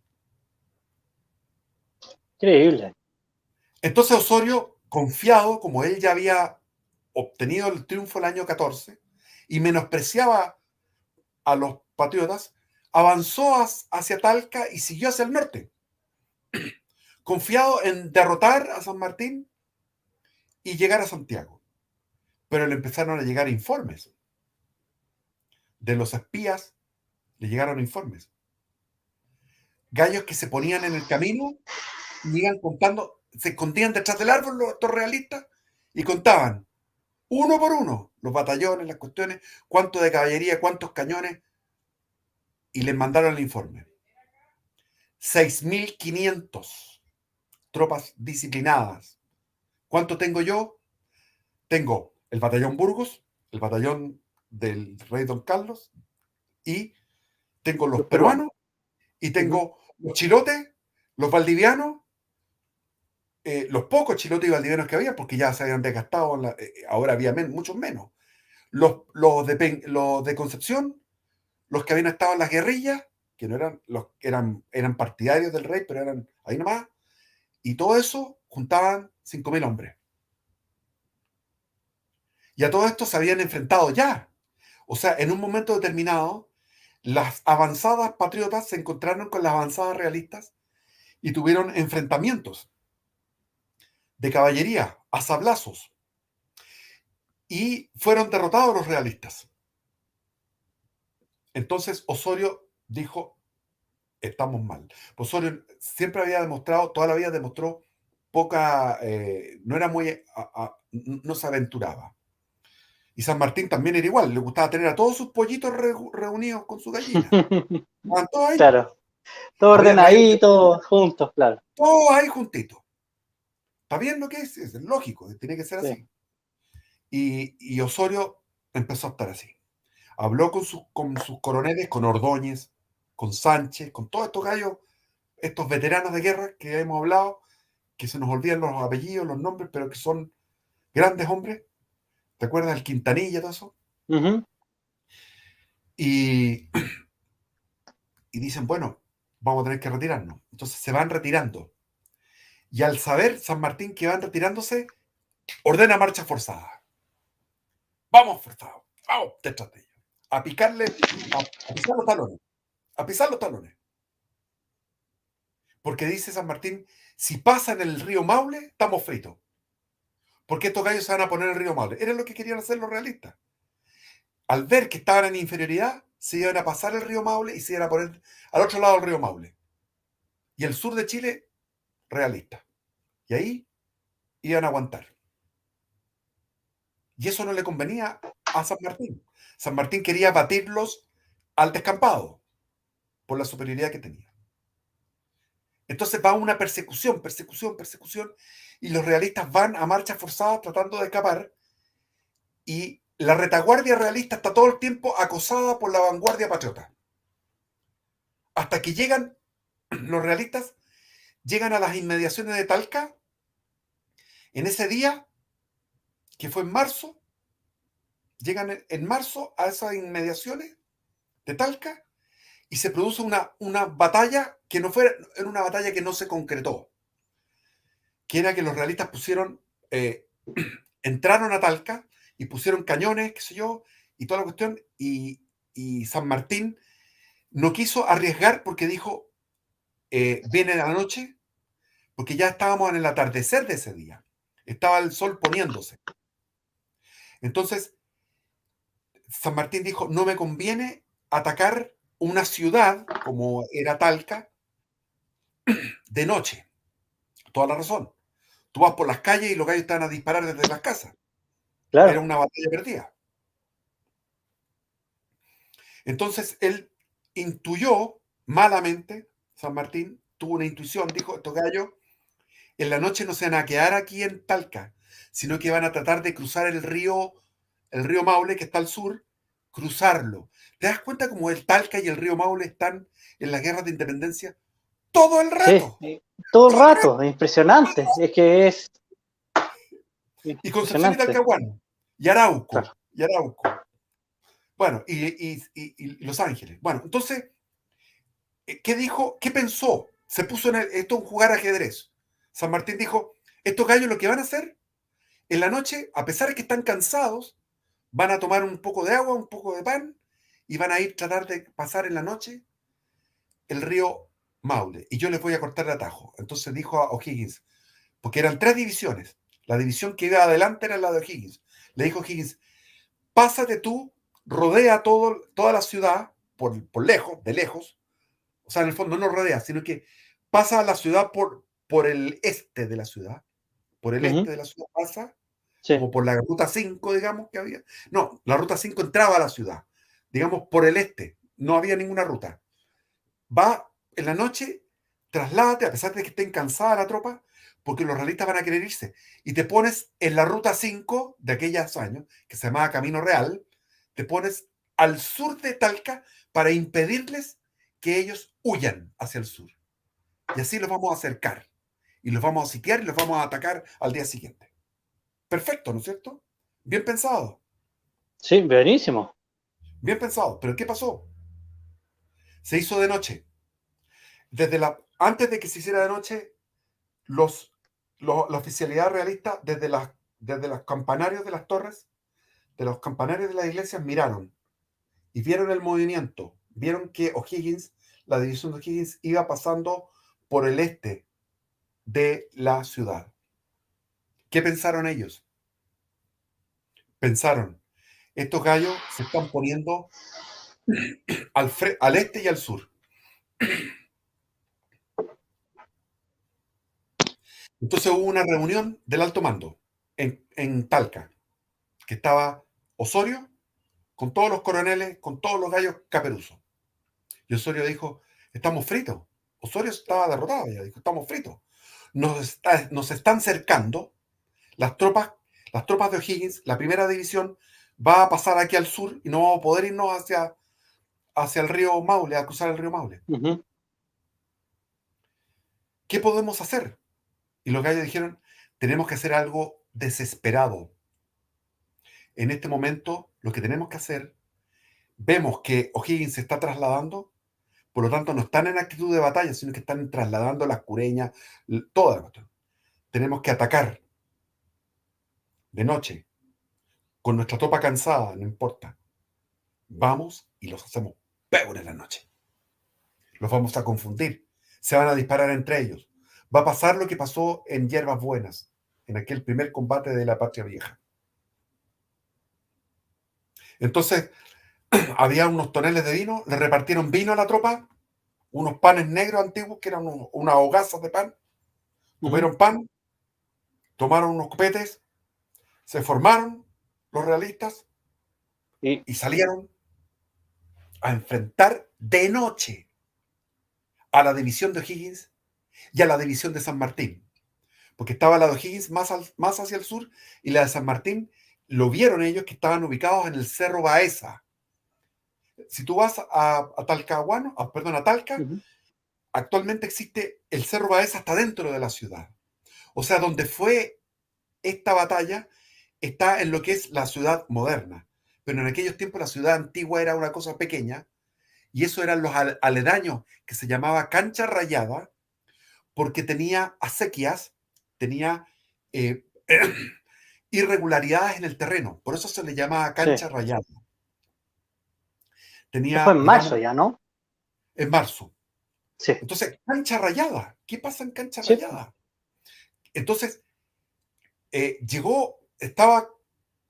Increíble. Entonces Osorio, confiado, como él ya había obtenido el triunfo el año 14 y menospreciaba a los patriotas, avanzó hacia Talca y siguió hacia el norte, confiado en derrotar a San Martín y llegar a Santiago. pero le empezaron a llegar informes. De los espías le llegaron informes. Gallos que se ponían en el camino y iban contando, se escondían detrás del árbol estos realistas y contaban uno por uno los batallones, las cuestiones, cuánto de caballería, cuántos cañones, y les mandaron el informe. 6.500 tropas disciplinadas. ¿Cuánto tengo yo? Tengo el batallón Burgos, el batallón del rey Don Carlos, y tengo los peruanos, y tengo los chilotes, los valdivianos, los pocos chilotes y valdivianos que había, porque ya se habían desgastado, ahora había muchos menos. Los de Concepción, los que habían estado en las guerrillas, que no eran partidarios del rey, pero eran ahí nomás, y todo eso juntaban 5.000 hombres. Y a todo esto se habían enfrentado ya. O sea, en un momento determinado, las avanzadas patriotas se encontraron con las avanzadas realistas y tuvieron enfrentamientos de caballería, a sablazos, y fueron derrotados los realistas. Entonces Osorio dijo, estamos mal. Osorio siempre había demostrado, toda la vida demostró poca, no era muy, no se aventuraba. Y San Martín también era igual, le gustaba tener a todos sus pollitos reunidos con su gallina. Estaban todos ahí. Claro, todo ordenadito, juntos, claro. Todos ahí juntitos. ¿Está bien lo que es lógico, tiene que ser así. Sí. Y Osorio empezó a estar así. Habló con sus coroneles, con Ordóñez, con Sánchez, con todos estos gallos, estos veteranos de guerra que hemos hablado, que se nos olvidan los apellidos, los nombres, pero que son grandes hombres. ¿Te acuerdas del Quintanilla y todo eso? Uh-huh. Y dicen, bueno, vamos a tener que retirarnos. Entonces se van retirando. Y al saber San Martín que van retirándose, ordena marcha forzada. Vamos forzados, vamos detrás de ellos. A picarle, a pisar los talones. A pisar los talones. Porque dice San Martín, si pasan el río Maule, estamos fritos. Porque estos gallos se van a poner en el río Maule. Era lo que querían hacer los realistas. Al ver que estaban en inferioridad, se iban a pasar el río Maule y se iban a poner al otro lado del río Maule. Y el sur de Chile, realista. Y ahí iban a aguantar. Y eso no le convenía a San Martín. San Martín quería batirlos al descampado por la superioridad que tenía. Entonces va una persecución, y los realistas van a marcha forzada tratando de escapar, y la retaguardia realista está todo el tiempo acosada por la vanguardia patriota. Hasta que llegan, los realistas llegan a las inmediaciones de Talca, en ese día, que fue en marzo, llegan en marzo a esas inmediaciones de Talca, y se produce una batalla que no fue, era una batalla que no se concretó, que era que los realistas entraron a Talca y pusieron cañones, qué sé yo, y toda la cuestión, y San Martín no quiso arriesgar porque dijo, viene la noche, porque ya estábamos en el atardecer de ese día, estaba el sol poniéndose. Entonces, San Martín dijo, no me conviene atacar una ciudad como era Talca de noche. Toda la razón. Tú vas por las calles y los gallos estaban a disparar desde las casas. Claro. Era una batalla perdida. Entonces él intuyó malamente, San Martín tuvo una intuición, dijo, estos gallos en la noche no se van a quedar aquí en Talca, sino que van a tratar de cruzar el río Maule, que está al sur, cruzarlo. ¿Te das cuenta cómo el Talca y el río Maule están en las guerras de independencia? Todo el rato. Sí, todo el rato, impresionante. Es que es. Y Concepción y Talcahuano, y Arauco, claro. Y Arauco. Bueno, y Los Ángeles. Bueno, entonces, ¿qué dijo? ¿Qué pensó? Se puso esto en jugar ajedrez. San Martín dijo, estos gallos lo que van a hacer, en la noche, a pesar de que están cansados, van a tomar un poco de agua, un poco de pan, y van a ir a tratar de pasar en la noche el río Maule. Y yo les voy a cortar el atajo. Entonces dijo a O'Higgins, porque eran 3 divisiones. La división que iba adelante era la de O'Higgins. Le dijo Higgins, pásate tú, rodea toda la ciudad por lejos, de lejos. O sea, en el fondo no rodea, sino que pasa a la ciudad por el este de la ciudad. Por el este de la ciudad pasa, Sí. como por la ruta 5, digamos, que había. No, la ruta 5 entraba a la ciudad, digamos, por el este. No había ninguna ruta. Va en la noche, trasládate, a pesar de que estén cansada la tropa, porque los realistas van a querer irse. Y te pones en la ruta 5 de aquellos años, que se llamaba Camino Real, te pones al sur de Talca para impedirles que ellos huyan hacia el sur. Y así los vamos a acercar. Y los vamos a sitiar y los vamos a atacar al día siguiente. Perfecto, ¿no es cierto? Bien pensado. Sí, buenísimo. Bien pensado. ¿Pero qué pasó? Se hizo de noche. Antes de que se hiciera de noche, la oficialidad realista, desde los campanarios de las torres, de los campanarios de las iglesias, miraron y vieron el movimiento. Vieron que O'Higgins, la división de O'Higgins, iba pasando por el este de la ciudad. ¿Qué pensaron ellos? Pensaron, estos gallos se están poniendo al este y al sur. Entonces hubo una reunión del alto mando en Talca, que estaba Osorio, con todos los coroneles, con todos los gallos caperuzos. Y Osorio dijo, estamos fritos. Osorio estaba derrotado, ya dijo, estamos fritos. Nos están cercando las tropas de O'Higgins, la primera división, va a pasar aquí al sur y no vamos a poder irnos hacia el río Maule, a cruzar el río Maule. Uh-huh. ¿Qué podemos hacer? Y los gallos dijeron, tenemos que hacer algo desesperado. En este momento, lo que tenemos que hacer, vemos que O'Higgins se está trasladando, por lo tanto no están en actitud de batalla, sino que están trasladando las cureñas, toda la cuestión. Tenemos que atacar de noche, con nuestra tropa cansada, no importa. Vamos y los hacemos peor en la noche. Los vamos a confundir. Se van a disparar entre ellos. Va a pasar lo que pasó en Hierbas Buenas, en aquel primer combate de la Patria Vieja. Entonces, había unos toneles de vino, le repartieron vino a la tropa, unos panes negros antiguos, que eran unas hogazas de pan, comieron pan, tomaron unos copetes, se formaron los realistas y salieron a enfrentar de noche a la división de O'Higgins y a la división de San Martín. Porque estaba la de O'Higgins más hacia el sur y la de San Martín lo vieron ellos, que estaban ubicados en el Cerro Baeza. Si tú vas a Talcahuano, a Talca, actualmente existe el Cerro Baeza hasta dentro de la ciudad. O sea, donde fue esta batalla está en lo que es la ciudad moderna. Pero en aquellos tiempos la ciudad antigua era una cosa pequeña y eso eran los aledaños, que se llamaba Cancha Rayada, porque tenía acequias, tenía irregularidades en el terreno. Por eso se le llamaba Cancha Rayada. Eso fue en marzo ya, ¿no? En marzo. Sí. Entonces, Cancha Rayada. ¿Qué pasa en Cancha Rayada? Entonces, estaba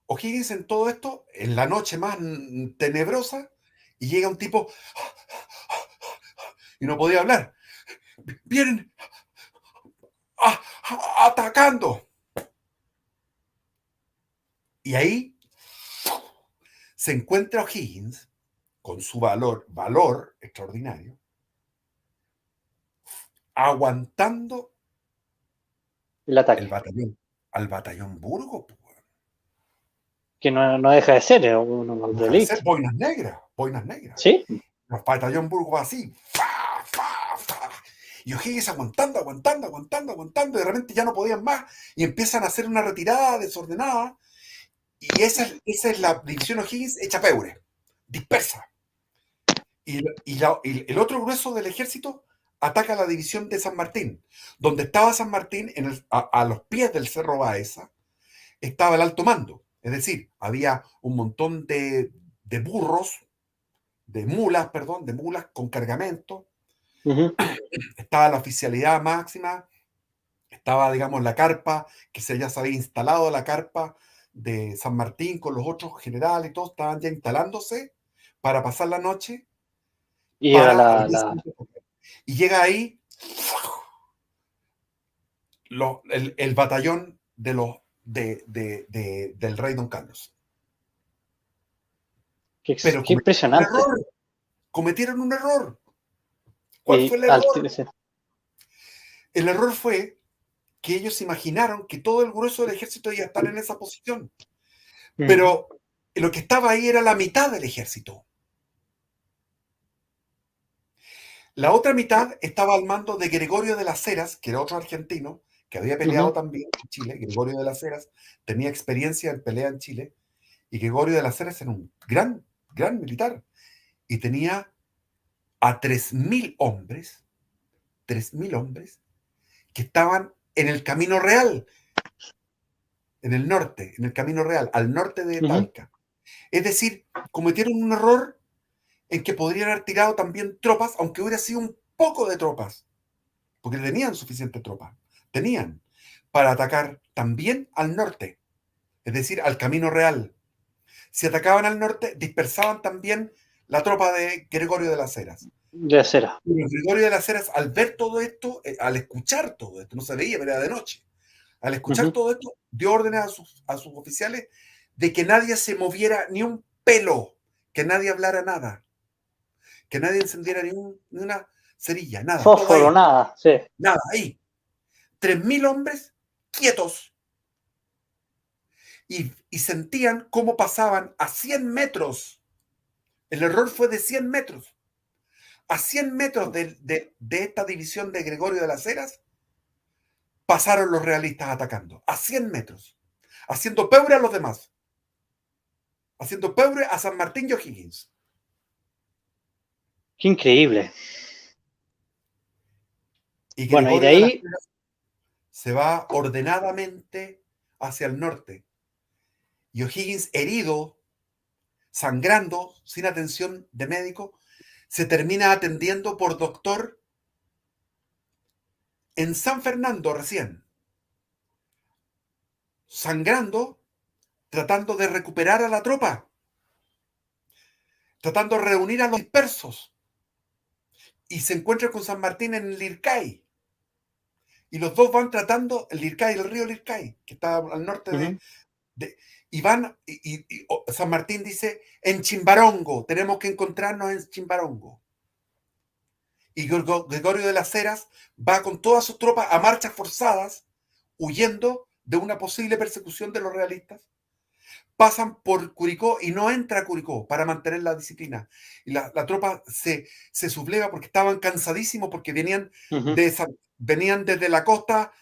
O'Higgins en todo esto, en la noche más tenebrosa, y llega un tipo y no podía hablar. Vienen atacando. Y ahí se encuentra O'Higgins con su valor extraordinario, aguantando el ataque. Al batallón Burgos. Que no deja de ser unos delitos. Boinas negras. Sí. Los batallón Burgos así. Y O'Higgins aguantando, y de repente ya no podían más, y empiezan a hacer una retirada desordenada, y esa es la división O'Higgins hecha peure, dispersa. Y el otro grueso del ejército ataca la división de San Martín, donde estaba San Martín, a los pies del Cerro Baeza, estaba el alto mando, es decir, había un montón de burros, de mulas con cargamento. Estaba la oficialidad máxima, estaba, digamos, la carpa, ya se había instalado la carpa de San Martín con los otros generales y todos estaban ya instalándose para pasar la noche Y era para al día siguiente atacar. Y llega ahí el batallón del rey Don Carlos. Pero qué impresionante. Cometieron un error. ¿Cuál fue el error? El error fue que ellos imaginaron que todo el grueso del ejército iba a estar en esa posición. Pero lo que estaba ahí era la mitad del ejército. La otra mitad estaba al mando de Gregorio de las Heras, que era otro argentino, que había peleado también en Chile. Gregorio de las Heras tenía experiencia en pelea en Chile. Y Gregorio de las Heras era un gran militar. Y tenía a 3.000 hombres que estaban en el Camino Real, en el norte, en el Camino Real, al norte de Talca. Es decir, cometieron un error en que podrían haber tirado también tropas, aunque hubiera sido un poco de tropas, porque tenían suficiente tropas, para atacar también al norte, es decir, al Camino Real. Si atacaban al norte, dispersaban también la tropa de Gregorio de las Heras. Y Gregorio de las Heras, al ver todo esto, al escuchar todo esto, no se veía, pero era de noche, al escuchar todo esto, dio órdenes a sus oficiales de que nadie se moviera ni un pelo, que nadie hablara nada, que nadie encendiera ni una cerilla, nada. Fósforo, nada, sí. Nada, ahí. 3.000 hombres quietos. Y sentían cómo pasaban a 100 metros. El error fue de 100 metros. A 100 metros de esta división de Gregorio de las Heras, pasaron los realistas atacando. A 100 metros. Haciendo pebre a los demás. Haciendo pebre a San Martín y O'Higgins. Qué increíble. Y Gregorio de las Heras se va ordenadamente hacia el norte. Y O'Higgins, herido, sangrando, sin atención de médico, se termina atendiendo por doctor en San Fernando recién. Sangrando, tratando de recuperar a la tropa, tratando de reunir a los dispersos. Y se encuentra con San Martín en Lircay. Y los dos van tratando, el Lircay, el río Lircay, que está al norte y van, y San Martín dice, en Chimbarongo, tenemos que encontrarnos en Chimbarongo. Y Gregorio de las Heras va con todas sus tropas a marchas forzadas, huyendo de una posible persecución de los realistas. Pasan por Curicó y no entra a Curicó para mantener la disciplina. Y la tropa se subleva porque estaban cansadísimos, porque venían desde la costa,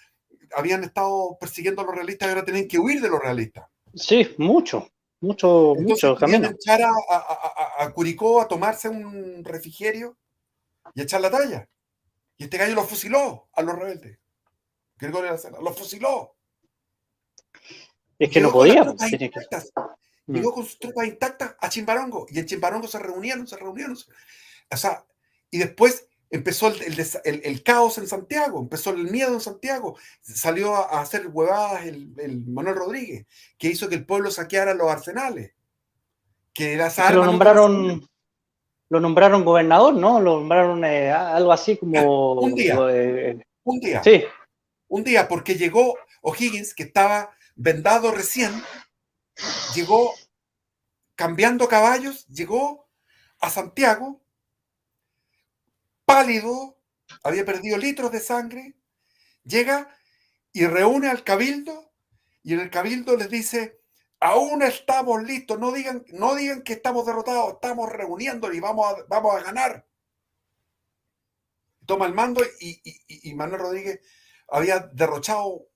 habían estado persiguiendo a los realistas y ahora tenían que huir de los realistas. Sí, mucho camino. Echar a Curicó a tomarse un refrigerio y echar la talla. Y este gallo los fusiló a los rebeldes. Gregorio de la Heras los fusiló. Es que no podía. Llegó con sus tropas intactas a Chimbarongo. Y en Chimbarongo se reunieron. O sea, y después empezó el caos en Santiago, empezó el miedo en Santiago. Salió a hacer huevadas el Manuel Rodríguez, que hizo que el pueblo saqueara los arsenales. Que lo nombraron gobernador, ¿no? Lo nombraron algo así como... Un día. Sí. Un día, porque llegó O'Higgins, que estaba vendado recién, llegó cambiando caballos, llegó a Santiago, pálido, había perdido litros de sangre, llega y reúne al cabildo, y en el cabildo les dice, aún estamos listos, no digan que estamos derrotados, estamos reuniendo y vamos a ganar. Toma el mando y Manuel Rodríguez había derrochado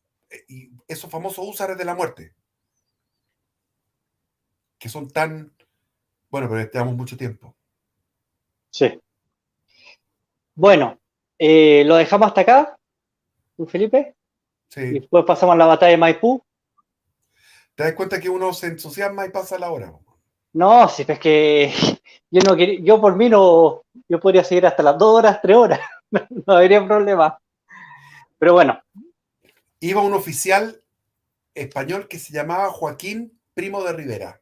esos famosos húsares de la muerte, que son tan... Bueno, pero llevamos mucho tiempo. Sí. Bueno, lo dejamos hasta acá, Felipe. Sí. Y después pasamos a la batalla de Maipú. ¿Te das cuenta que uno se entusiasma y pasa la hora? No, si es que yo por mí no, yo podría seguir hasta las 2 horas, 3 horas, no habría problema. Pero bueno. Iba un oficial español que se llamaba Joaquín Primo de Rivera,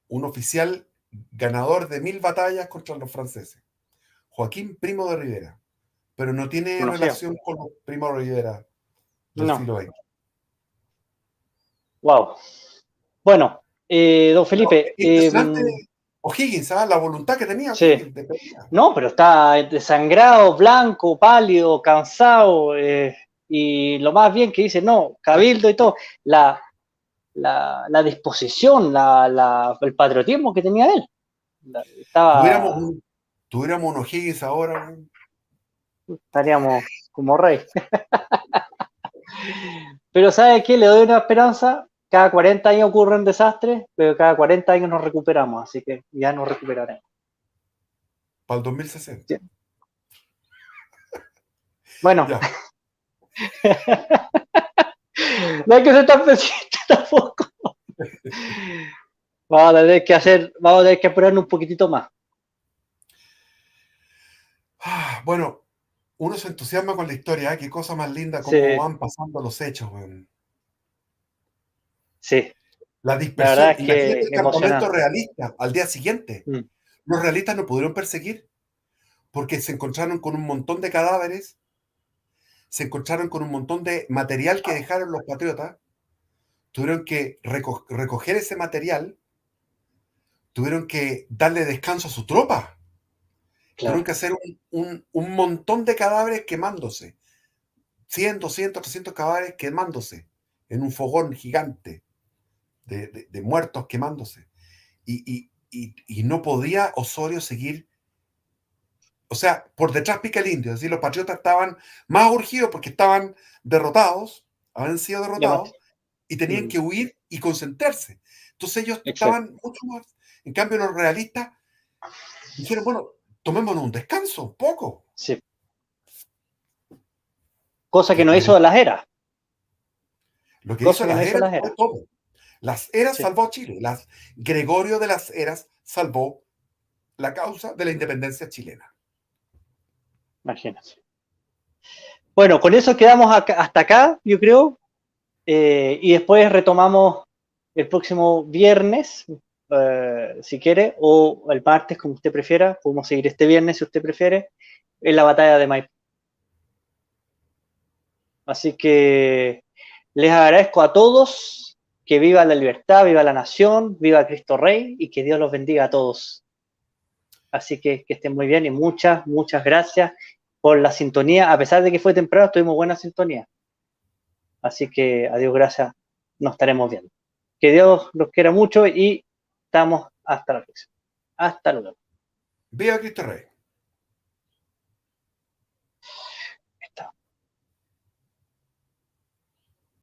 un oficial ganador de 1000 batallas contra los franceses. Joaquín Primo de Rivera, pero no tiene Conocido. relación con los Primo de Rivera del No. siglo XX. Wow. Bueno, don Felipe. Impresionante O'Higgins, ¿sabes? La voluntad que tenía Sí. O'Higgins de pelear. No, pero está desangrado, blanco, pálido, cansado, y lo más bien que dice, no, cabildo y todo, la disposición, el patriotismo que tenía él. Estaba, Tuviéramos un O'Higgins ahora. estaríamos como rey. Pero ¿sabe qué? Le doy una esperanza. Cada 40 años ocurren desastres, pero cada 40 años nos recuperamos, así que ya nos recuperaremos. Para el 2060. Sí. Bueno. Ya. No hay que ser tan pesimista tampoco. Vamos a tener que apurarnos un poquitito más. Bueno, uno se entusiasma con la historia, ¿eh? Qué cosa más linda, cómo Sí. van pasando los hechos, weón. Sí. La dispersión. La verdad es Imagínate que el campamento emocionante. realista al día siguiente. Los realistas no pudieron perseguir porque se encontraron con un montón de cadáveres, se encontraron con un montón de material que dejaron los patriotas, tuvieron que recoger ese material, tuvieron que darle descanso a su tropa, tuvieron que hacer un montón de cadáveres quemándose, 100, 200, 300 cadáveres quemándose en un fogón gigante de muertos quemándose. Y no podía Osorio seguir. O sea, por detrás pica el indio. Es decir, los patriotas estaban más urgidos porque estaban derrotados, habían sido derrotados, y tenían que huir y concentrarse. Entonces ellos estaban mucho más. En cambio, los realistas dijeron, bueno, tomémonos un descanso, un poco. Sí. Cosa que no hizo Las Heras. Lo que hizo Las Heras fue todo. Las Heras salvó a Chile. Gregorio de Las Heras salvó la causa de la independencia chilena. Imagínate. Bueno, con eso quedamos hasta acá, yo creo. Y después retomamos el próximo viernes, si quiere, o el martes, como usted prefiera. Podemos seguir este viernes, si usted prefiere, en la batalla de Maipú. Así que les agradezco a todos. Que viva la libertad, viva la nación, viva Cristo Rey y que Dios los bendiga a todos. Así que estén muy bien y muchas gracias por la sintonía. A pesar de que fue temprano, tuvimos buena sintonía. Así que adiós, gracias. Nos estaremos viendo. Que Dios los quiera mucho y estamos hasta la próxima. Hasta luego. Viva Cristo Rey.